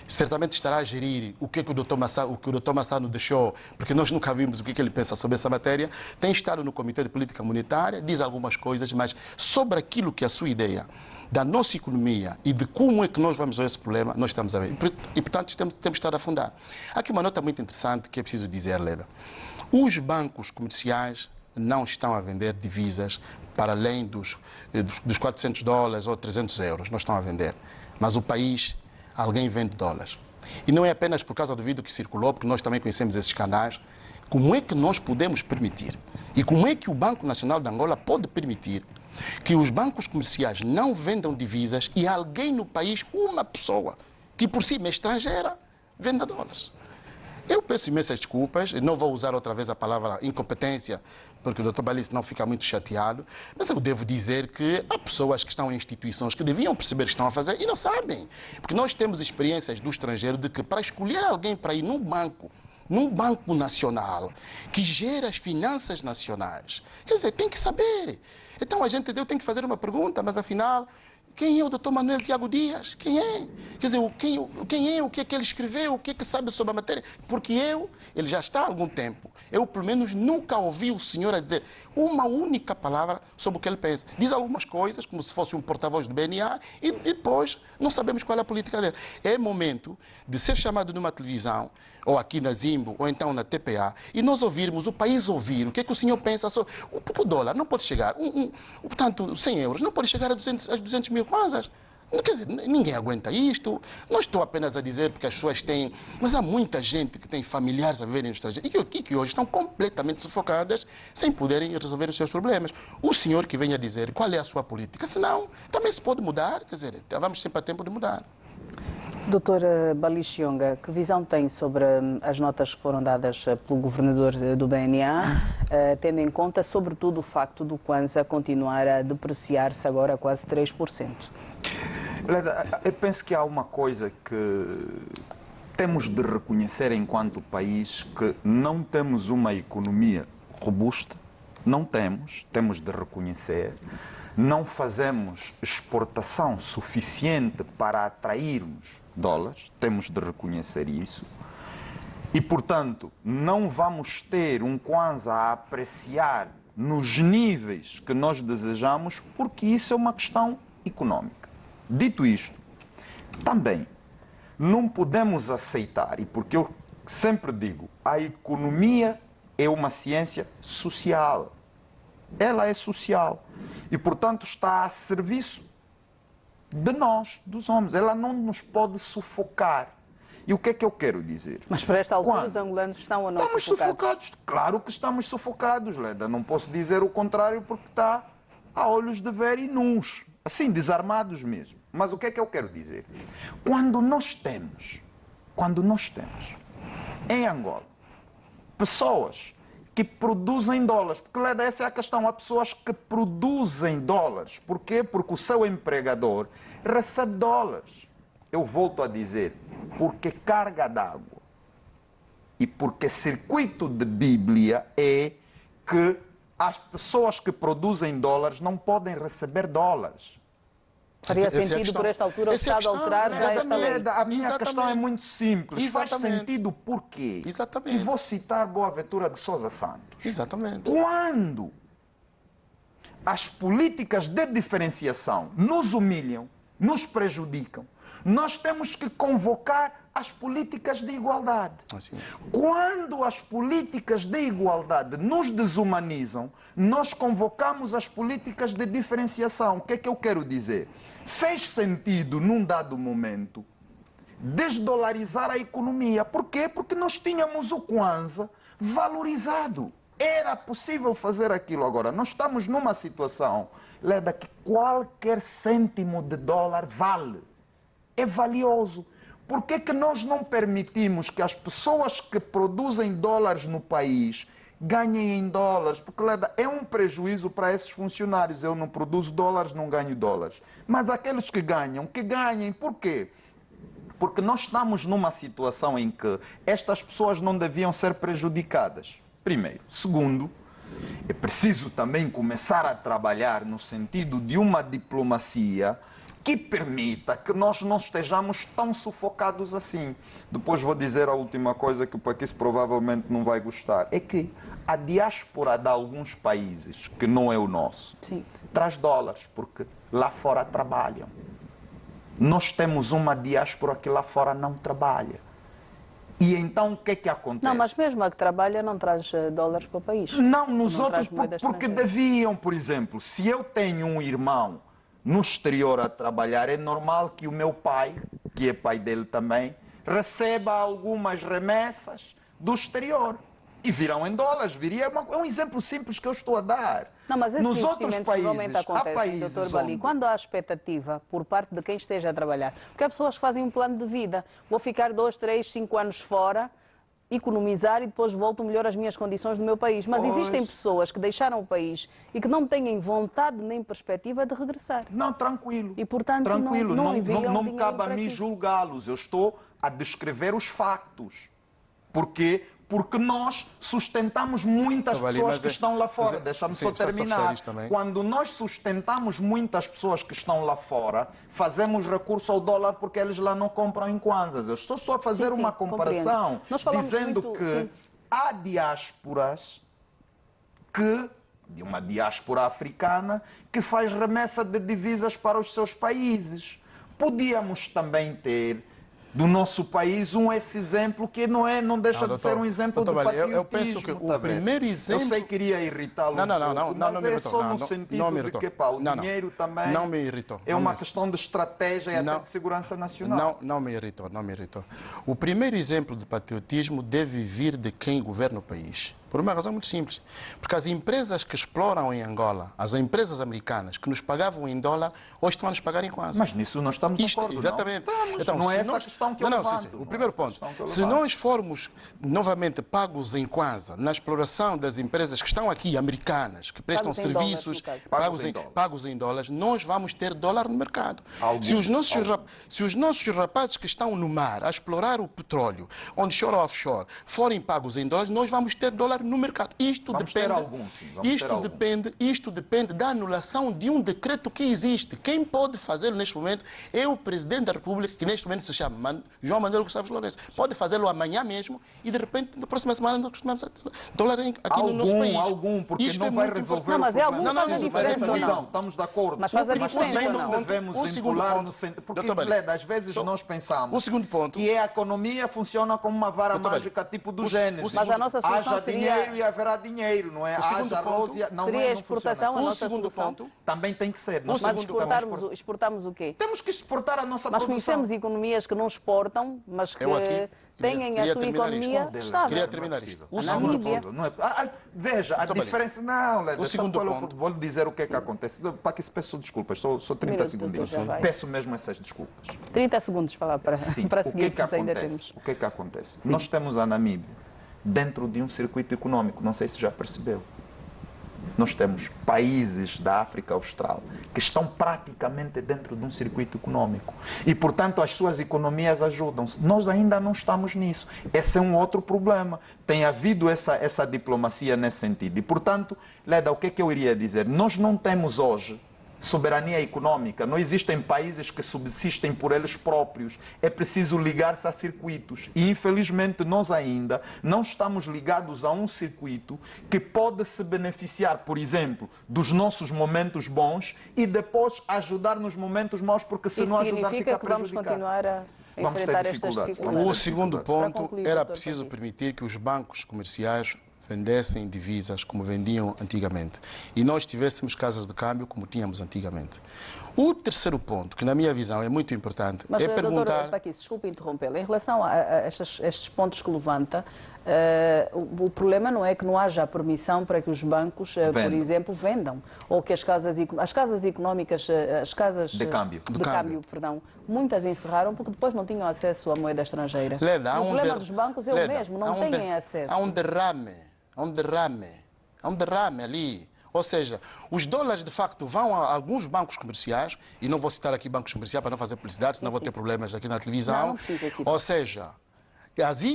Certamente estará a gerir o que o Dr. Massano deixou, porque nós nunca vimos o que ele pensa sobre essa matéria. Tem estado no Comitê de Política Monetária, diz algumas coisas, mas sobre aquilo que é a sua ideia da nossa economia e de como é que nós vamos ver esse problema, nós estamos a ver. E, portanto, temos estado a afundar. Há aqui uma nota muito interessante que é preciso dizer, Leda. Os bancos comerciais não estão a vender divisas para além dos 400 dólares ou 300 euros. Não estão a vender. Mas o país... alguém vende dólares. E não é apenas por causa do vídeo que circulou, porque nós também conhecemos esses canais. Como é que nós podemos permitir? E como é que o Banco Nacional de Angola pode permitir que os bancos comerciais não vendam divisas e alguém no país, uma pessoa, que por cima é estrangeira, venda dólares? Eu peço imensas desculpas, não vou usar outra vez a palavra incompetência, porque o Dr. Balice não fica muito chateado, mas eu devo dizer que há pessoas que estão em instituições que deviam perceber o que estão a fazer e não sabem. Porque nós temos experiências do estrangeiro de que para escolher alguém para ir num banco nacional, que gera as finanças nacionais, quer dizer, tem que saber. Então eu tenho que fazer uma pergunta, mas afinal... quem é o Dr. Manuel Tiago Dias? Quem é? Quer dizer, quem é? O que é que ele escreveu? O que é que sabe sobre a matéria? Porque ele já está há algum tempo. Eu, pelo menos, nunca ouvi o senhor a dizer uma única palavra sobre o que ele pensa. Diz algumas coisas, como se fosse um porta-voz do BNA, e depois não sabemos qual é a política dele. É momento de ser chamado numa televisão, ou aqui na Zimbo, ou então na TPA, e nós ouvirmos, o país ouvir, o que é que o senhor pensa sobre... O dólar não pode chegar, portanto, 100 euros, não pode chegar a 200 mil kwanzas. Quer dizer, ninguém aguenta isto. Não estou apenas a dizer porque as pessoas têm... Mas há muita gente que tem familiares a viverem no estrangeiro e que hoje estão completamente sufocadas sem poderem resolver os seus problemas. O senhor que venha dizer qual é a sua política, senão também se pode mudar, quer dizer, vamos sempre a tempo de mudar. Doutora Balixionga, que visão tem sobre as notas que foram dadas pelo governador do BNA, tendo em conta, sobretudo, o facto do Kwanza continuar a depreciar-se agora a quase 3%? Eu penso que há uma coisa que temos de reconhecer enquanto país que não temos uma economia robusta, não temos de reconhecer, não fazemos exportação suficiente para atrairmos dólares, temos de reconhecer isso. E, portanto, não vamos ter um Kwanza a apreciar nos níveis que nós desejamos, porque isso é uma questão económica. Dito isto, também não podemos aceitar, e porque eu sempre digo, a economia é uma ciência social. Ela é social e, portanto, está a serviço de nós, dos homens. Ela não nos pode sufocar. E o que é que eu quero dizer? Mas para esta altura os angolanos estão ou não estamos sufocados? Claro que estamos sufocados, Leda. Não posso dizer o contrário porque está a olhos de ver e nus. Assim, desarmados mesmo. Mas o que é que eu quero dizer? Quando nós temos em Angola pessoas que produzem dólares, porque Leda, essa é a questão, há pessoas que produzem dólares. Por quê? Porque o seu empregador recebe dólares. Eu volto a dizer, porque carga d'água e porque circuito de Bíblia é que as pessoas que produzem dólares não podem receber dólares. Faria sentido por esta altura o Estado alterar já esta lei. A minha questão é muito simples. Exatamente. Faz sentido por quê? Exatamente. E vou citar Boaventura de Sousa Santos. Exatamente. Quando as políticas de diferenciação nos humilham, nos prejudicam, nós temos que convocar as políticas de igualdade. Assim. Quando as políticas de igualdade nos desumanizam, nós convocamos as políticas de diferenciação. O que é que eu quero dizer? Fez sentido, num dado momento, desdolarizar a economia. Por quê? Porque nós tínhamos o Kwanza valorizado. Era possível fazer aquilo. Agora, nós estamos numa situação, Leda, que qualquer cêntimo de dólar vale. É valioso. Por que que nós não permitimos que as pessoas que produzem dólares no país ganhem em dólares? Porque, Leda, é um prejuízo para esses funcionários. Eu não produzo dólares, não ganho dólares. Mas aqueles que ganhem. Por quê? Porque nós estamos numa situação em que estas pessoas não deviam ser prejudicadas. Primeiro. Segundo, é preciso também começar a trabalhar no sentido de uma diplomacia que permita que nós não estejamos tão sufocados assim. Depois vou dizer a última coisa que o Paquis provavelmente não vai gostar. É que a diáspora de alguns países, que não é o nosso, traz dólares, porque lá fora trabalham. Nós temos uma diáspora que lá fora não trabalha. E então o que é que acontece? Não, mas mesmo a que trabalha não traz dólares para o país. Não, nos outros, porque deviam, por exemplo, se eu tenho um irmão no exterior a trabalhar, é normal que o meu pai, que é pai dele também, receba algumas remessas do exterior. E virão em dólares, é um exemplo simples que eu estou a dar. Não, mas esse nos outros países, há países Dr. Bali, quando há expectativa por parte de quem esteja a trabalhar, porque há pessoas que fazem um plano de vida, vou ficar 2, 3, 5 anos fora, economizar e depois volto melhor às minhas condições do meu país. Mas existem pessoas que deixaram o país e que não têm vontade nem perspectiva de regressar. Não, tranquilo. E, portanto, tranquilo. não me cabe a mim julgá-los. Eu estou a descrever os factos. Porquê? Porque nós sustentamos muitas pessoas que estão lá fora. Deixa-me só terminar. Quando nós sustentamos muitas pessoas que estão lá fora, fazemos recurso ao dólar porque eles lá não compram em kwanzas. Eu estou só a fazer uma comparação, dizendo que há diásporas de uma diáspora africana que faz remessa de divisas para os seus países. Podíamos também ter do nosso país esse exemplo que não deixa de ser um exemplo de patriotismo. Eu penso que o primeiro exemplo... Eu sei que iria irritá-lo não mas é só no sentido de que o dinheiro também não me irritou. É uma questão de estratégia e até de segurança nacional. Não me irritou. O primeiro exemplo de patriotismo deve vir de quem governa o país. Por uma razão muito simples. Porque as empresas que exploram em Angola, as empresas americanas que nos pagavam em dólar, hoje estão a nos pagar em kwanza. Mas nisso nós estamos de acordo, exatamente. Não? Então, não é essa a questão que eu levanto. O primeiro ponto. Se nós formos novamente pagos em kwanza na exploração das empresas que estão aqui, americanas, que prestam serviços pagos em dólares, nós vamos ter dólar no mercado. Se os nossos rapazes que estão no mar a explorar o petróleo, onshore ou offshore, forem pagos em dólares, nós vamos ter dólar no mercado. Isto depende da anulação de um decreto que existe. Quem pode fazê-lo neste momento é o Presidente da República, que neste momento se chama João Manuel Gonçalves Lourenço. Pode fazê-lo amanhã mesmo e de repente na próxima semana nós costumamos ter dólar aqui no nosso país. Porque isto não vai resolver mas é algum essa visão. Estamos de acordo. Mas faz a diferença, também não devemos enrolar no centro. Porque, às vezes nós pensamos que a economia funciona como uma vara mágica tipo do Gênesis. Mas a nossa solução haja dinheiro e haverá dinheiro, não é? Haja arroz e... Não seria é, a exportação a nossa segundo solução? ponto também tem que ser. Mas exportamos o quê? Temos que exportar a nossa Mas produção. conhecemos economias que não exportam, mas que têm a sua economia estável. Queria terminar isto. Veja, a diferença... Não, Leda, vou lhe dizer o que é que acontece. Para que se peço desculpas, só 30 segundinhos. Peço mesmo essas desculpas. 30 segundos para seguir, ainda temos. O que é que acontece? Sim. Nós temos a Namíbia dentro de um circuito econômico, não sei se já percebeu. Nós temos países da África Austral que estão praticamente dentro de um circuito econômico. E, portanto, as suas economias ajudam-se. Nós ainda não estamos nisso. Esse é um outro problema. Tem havido essa diplomacia nesse sentido. E, portanto, Leda, o que é que eu iria dizer? Nós não temos hoje soberania econômica. Não existem países que subsistem por eles próprios. É preciso ligar-se a circuitos. E, infelizmente, nós ainda não estamos ligados a um circuito que pode se beneficiar, por exemplo, dos nossos momentos bons e depois ajudar nos momentos maus, porque se não ajudar fica prejudicado. Vamos continuar a enfrentar estas dificuldades. O segundo ponto era preciso permitir que os bancos comerciais vendessem divisas como vendiam antigamente e nós tivéssemos casas de câmbio como tínhamos antigamente. O terceiro ponto, que na minha visão é muito importante, é perguntar... Doutora Paquice, desculpe interrompê-la. Em relação a estes pontos que levanta, o problema não é que não haja a permissão para que os bancos, por exemplo, vendam, ou que as casas económicas, as casas de câmbio, perdão, muitas encerraram porque depois não tinham acesso à moeda estrangeira. Leda, o problema dos bancos é o mesmo, não têm acesso. Há um derrame ali. Ou seja, os dólares de facto vão a alguns bancos comerciais, e não vou citar aqui bancos comerciais para não fazer publicidade, senão vou ter problemas aqui na televisão. Não precisa citar. Ou seja,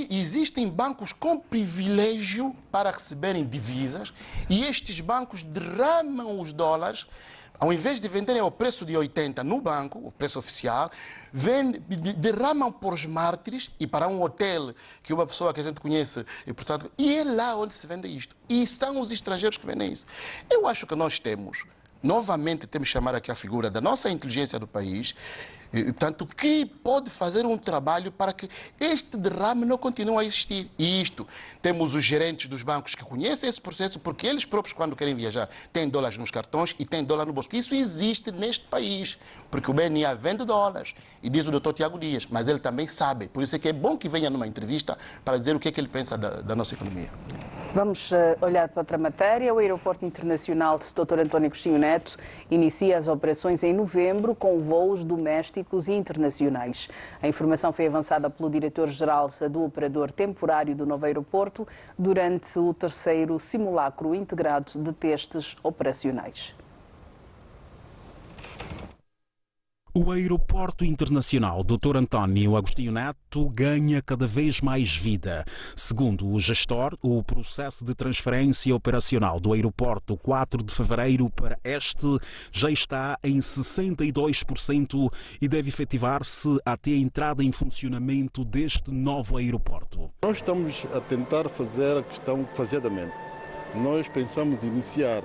existem bancos com privilégio para receberem divisas e estes bancos derramam os dólares. Ao invés de venderem ao preço de 80 no banco, o preço oficial, derramam por os mártires e para um hotel que uma pessoa que a gente conhece, e, portanto, e é lá onde se vende isto. E são os estrangeiros que vendem isso. Eu acho que nós novamente temos que chamar aqui a figura da nossa inteligência do país, portanto, que pode fazer um trabalho para que este derrame não continue a existir. E isto, temos os gerentes dos bancos que conhecem esse processo, porque eles próprios, quando querem viajar, têm dólares nos cartões e têm dólar no bolso. Isso existe neste país, porque o BNA vende dólares, e diz o doutor Tiago Dias, mas ele também sabe. Por isso é que é bom que venha numa entrevista para dizer o que é que ele pensa da nossa economia. Vamos olhar para outra matéria. O Aeroporto Internacional de Dr. António Agostinho Neto inicia as operações em novembro com voos domésticos e internacionais. A informação foi avançada pelo diretor-geral do operador temporário do novo aeroporto durante o terceiro simulacro integrado de testes operacionais. O Aeroporto Internacional Dr. António Agostinho Neto ganha cada vez mais vida. Segundo o gestor, o processo de transferência operacional do aeroporto 4 de fevereiro para este já está em 62% e deve efetivar-se até a entrada em funcionamento deste novo aeroporto. Nós estamos a tentar fazer a questão faseadamente. Nós pensamos iniciar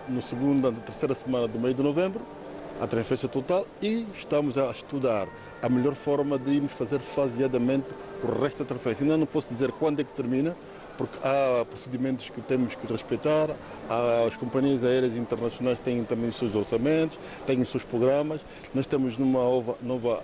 na terceira semana do mês de novembro a transferência total e estamos a estudar a melhor forma de irmos fazer faseadamente o resto da transferência. Ainda não posso dizer quando é que termina, porque há procedimentos que temos que respeitar, as companhias aéreas internacionais têm também os seus orçamentos, têm os seus programas. Nós estamos numa nova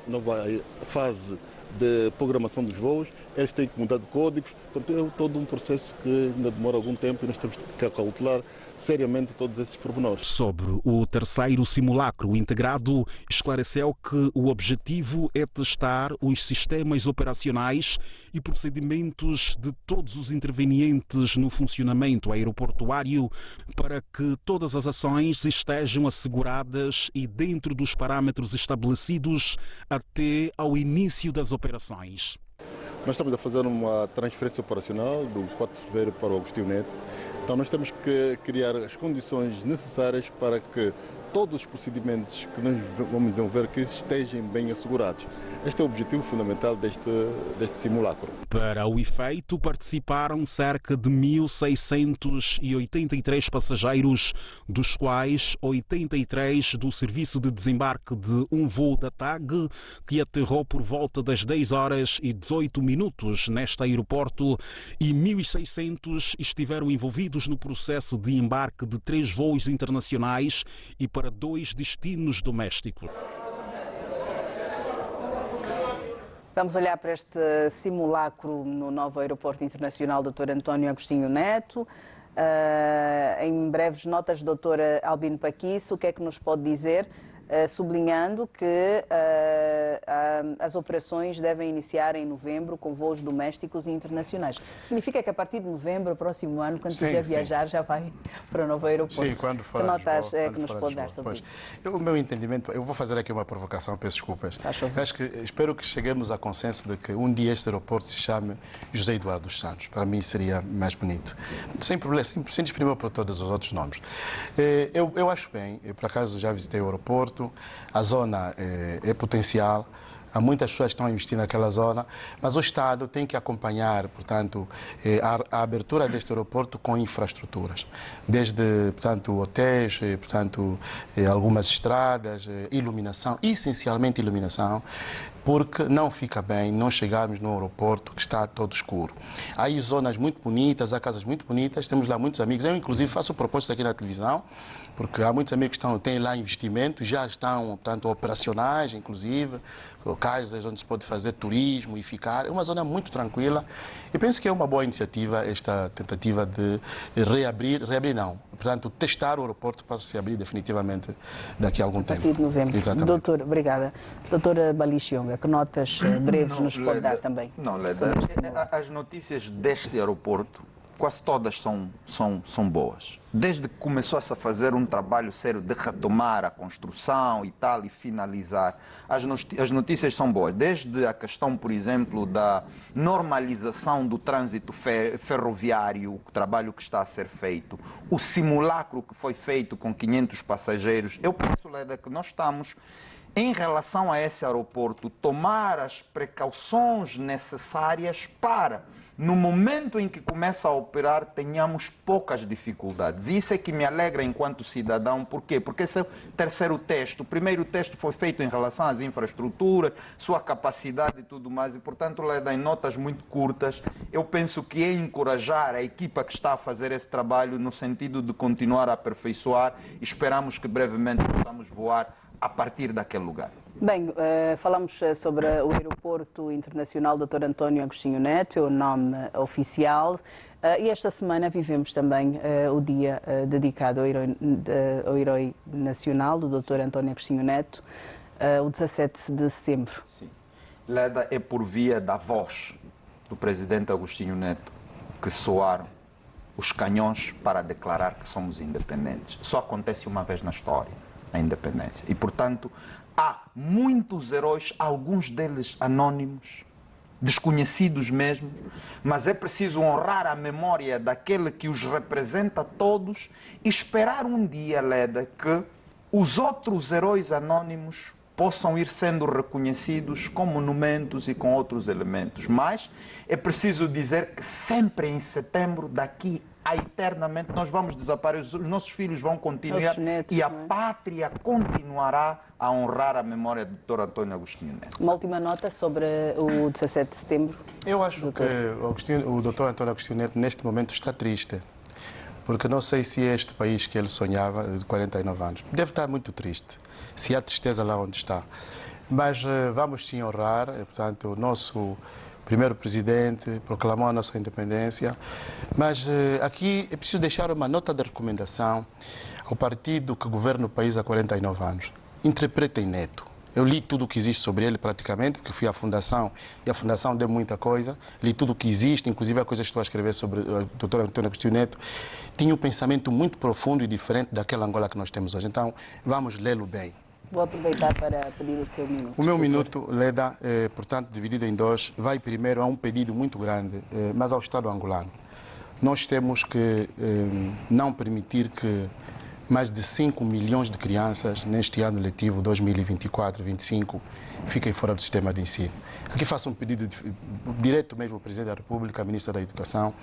fase de programação dos voos, eles têm que mudar de códigos, então é todo um processo que ainda demora algum tempo e nós temos que calcular seriamente todos esses pormenores. Sobre o terceiro simulacro integrado, esclareceu que o objetivo é testar os sistemas operacionais e procedimentos de todos os intervenientes no funcionamento aeroportuário para que todas as ações estejam asseguradas e dentro dos parâmetros estabelecidos até ao início das operações. Nós estamos a fazer uma transferência operacional do 4 de fevereiro para o Agostinho Neto. Então nós temos que criar as condições necessárias para que todos os procedimentos que nós vamos desenvolver que estejam bem assegurados. Este é o objetivo fundamental deste simulacro. Para o efeito, participaram cerca de 1.683 passageiros, dos quais 83 do serviço de desembarque de um voo da TAG, que aterrou por volta das 10h18 neste aeroporto, e 1.600 estiveram envolvidos no processo de embarque de 3 voos internacionais e para 2 destinos domésticos. Vamos olhar para este simulacro no novo Aeroporto Internacional Dr. António Agostinho Neto. Em breves notas, Dr. Albino Paquiço, o que é que nos pode dizer? Sublinhando que as operações devem iniciar em novembro com voos domésticos e internacionais. Significa que a partir de novembro, próximo ano, quando quiser viajar, já vai para o novo aeroporto. Sim, quando for que notas é que nos pode dar sobre isso? O meu entendimento, eu vou fazer aqui uma provocação, peço desculpas. Espero que cheguemos a consenso de que um dia este aeroporto se chame José Eduardo dos Santos. Para mim seria mais bonito. Sem problema, sem discriminar por todos os outros nomes. Eu acho bem, eu por acaso já visitei o aeroporto. A zona é potencial, há muitas pessoas que estão a investir naquela zona, mas o Estado tem que acompanhar, portanto, a abertura deste aeroporto com infraestruturas, desde, portanto, hotéis, portanto, algumas estradas, iluminação, essencialmente iluminação, porque não fica bem não chegarmos no aeroporto que está todo escuro. Há aí zonas muito bonitas, há casas muito bonitas, temos lá muitos amigos, eu inclusive faço propostas aqui na televisão, porque há muitos amigos que têm lá investimentos, já estão tanto operacionais, inclusive, casas onde se pode fazer turismo e ficar. É uma zona muito tranquila. E penso que é uma boa iniciativa esta tentativa de reabrir não, portanto, testar o aeroporto para se abrir definitivamente daqui a algum tempo. A partir de novembro. Exatamente. Doutor, obrigada. Doutora Balixionga, que notas breves nos pode dar também? Não, Leda, as notícias deste aeroporto quase todas são boas. Desde que começou-se a fazer um trabalho sério de retomar a construção e tal, e finalizar, as notícias são boas. Desde a questão, por exemplo, da normalização do trânsito ferroviário, o trabalho que está a ser feito, o simulacro que foi feito com 500 passageiros. Eu penso, Leda, que nós estamos, em relação a esse aeroporto, tomar as precauções necessárias para, no momento em que começa a operar, tenhamos poucas dificuldades. Isso é que me alegra enquanto cidadão. Por quê? Porque esse é o terceiro teste. O primeiro teste foi feito em relação às infraestruturas, sua capacidade e tudo mais. E, portanto, Leda, em notas muito curtas, eu penso que é encorajar a equipa que está a fazer esse trabalho no sentido de continuar a aperfeiçoar. Esperamos que brevemente possamos voar a partir daquele lugar. Bem, falamos sobre o Aeroporto Internacional Dr. António Agostinho Neto, é o nome oficial, e esta semana vivemos também o dia dedicado ao herói nacional, do Dr. António Agostinho Neto, o 17 de setembro. Sim. Leda, é por via da voz do presidente Agostinho Neto que soaram os canhões para declarar que somos independentes. Só acontece uma vez na história, a independência. E, portanto, há muitos heróis, alguns deles anónimos, desconhecidos mesmo, mas é preciso honrar a memória daquele que os representa todos e esperar um dia, Leda, que os outros heróis anónimos possam ir sendo reconhecidos com monumentos e com outros elementos. Mas é preciso dizer que sempre em setembro, daqui a eternamente, nós vamos desaparecer, os nossos filhos vão continuar e a pátria continuará a honrar a memória do Dr. António Agostinho Neto. Uma última nota sobre o 17 de setembro. Eu acho que o Dr. António Agostinho Neto, neste momento, está triste. Porque não sei se é este país que ele sonhava de 49 anos. Deve estar muito triste. Se há tristeza lá onde está. Mas vamos sim honrar, portanto, o nosso primeiro presidente proclamou a nossa independência, mas aqui é preciso deixar uma nota de recomendação ao partido que governa o país há 49 anos. Interpretem Neto. Eu li tudo o que existe sobre ele praticamente, porque fui à Fundação e a Fundação deu muita coisa. Li tudo o que existe, inclusive a coisa que estou a escrever sobre o Dr. António Agostinho Neto. Tinha um pensamento muito profundo e diferente daquela Angola que nós temos hoje. Então, vamos lê-lo bem. Vou aproveitar para pedir o seu minuto. O meu minuto, Leda, portanto, dividido em dois, vai primeiro a um pedido muito grande, mas ao Estado angolano. Nós temos que não permitir que mais de 5 milhões de crianças neste ano letivo 2024-25 fiquem fora do sistema de ensino. Aqui faço um pedido direto mesmo ao Presidente da República, à Ministra da Educação.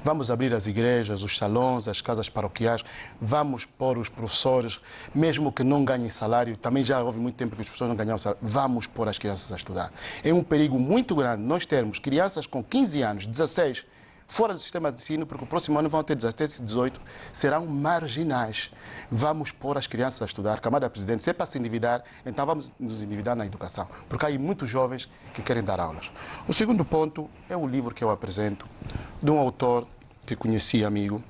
Vamos abrir as igrejas, os salões, as casas paroquiais, vamos pôr os professores, mesmo que não ganhem salário, também já houve muito tempo que os professores não ganhavam salário, vamos pôr as crianças a estudar. É um perigo muito grande nós termos crianças com 15 anos, 16, fora do sistema de ensino, porque o próximo ano vão ter 17 e 18, serão marginais. Vamos pôr as crianças a estudar. Camada Presidente, se é para se endividar, então vamos nos endividar na educação, porque há aí muitos jovens que querem dar aulas. O segundo ponto é o livro que eu apresento, de um autor que conheci, amigo.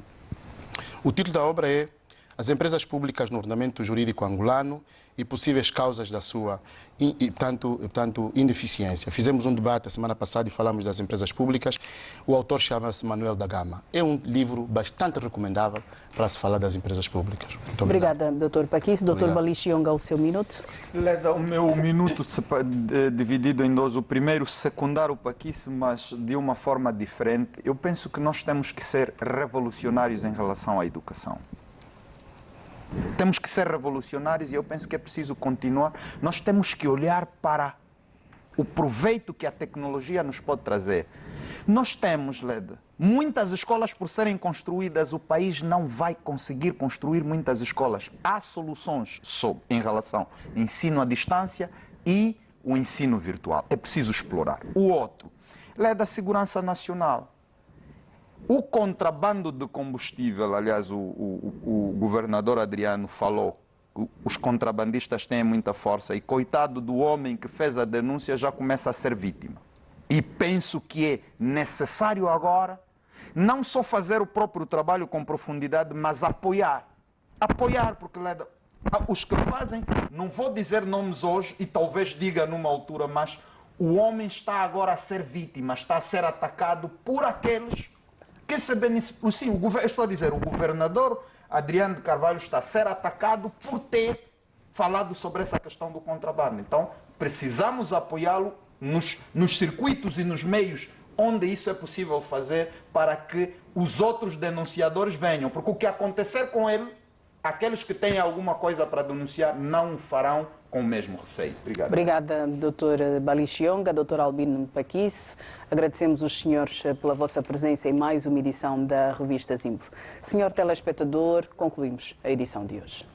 O título da obra é As Empresas Públicas no Ordenamento Jurídico Angolano e Possíveis Causas da Sua ineficiência. Fizemos um debate a semana passada e falamos das empresas públicas. O autor chama-se Manuel da Gama. É um livro bastante recomendável para se falar das empresas públicas. Muito obrigada, Dr. Paquis. Dr. Balixionga, o seu minuto. Leda, o meu minuto dividido em dois. O primeiro, secundar o Paquis, mas de uma forma diferente. Eu penso que nós temos que ser revolucionários em relação à educação. Temos que ser revolucionários e eu penso que é preciso continuar. Nós temos que olhar para o proveito que a tecnologia nos pode trazer. Nós temos, Leda, muitas escolas por serem construídas, o país não vai conseguir construir muitas escolas. Há soluções em relação ao ensino à distância e o ensino virtual. É preciso explorar. O outro, Leda, segurança nacional. O contrabando de combustível, aliás, o governador Adriano falou, os contrabandistas têm muita força e coitado do homem que fez a denúncia já começa a ser vítima. E penso que é necessário agora não só fazer o próprio trabalho com profundidade, mas apoiar. Apoiar, porque os que fazem, não vou dizer nomes hoje e talvez diga numa altura, mas o homem está agora a ser vítima, está a ser atacado por aqueles que se beneficiam. Sim, eu estou a dizer, o governador Adriano de Carvalho está a ser atacado por ter falado sobre essa questão do contrabando. Então, precisamos apoiá-lo nos circuitos e nos meios onde isso é possível fazer para que os outros denunciadores venham. Porque o que acontecer com ele, aqueles que têm alguma coisa para denunciar não o farão com o mesmo receio. Obrigado. Obrigada, Dr. Balixionga, Dr. Albino Paquis. Agradecemos os senhores pela vossa presença em mais uma edição da revista Zimbo. Senhor telespectador, concluímos a edição de hoje.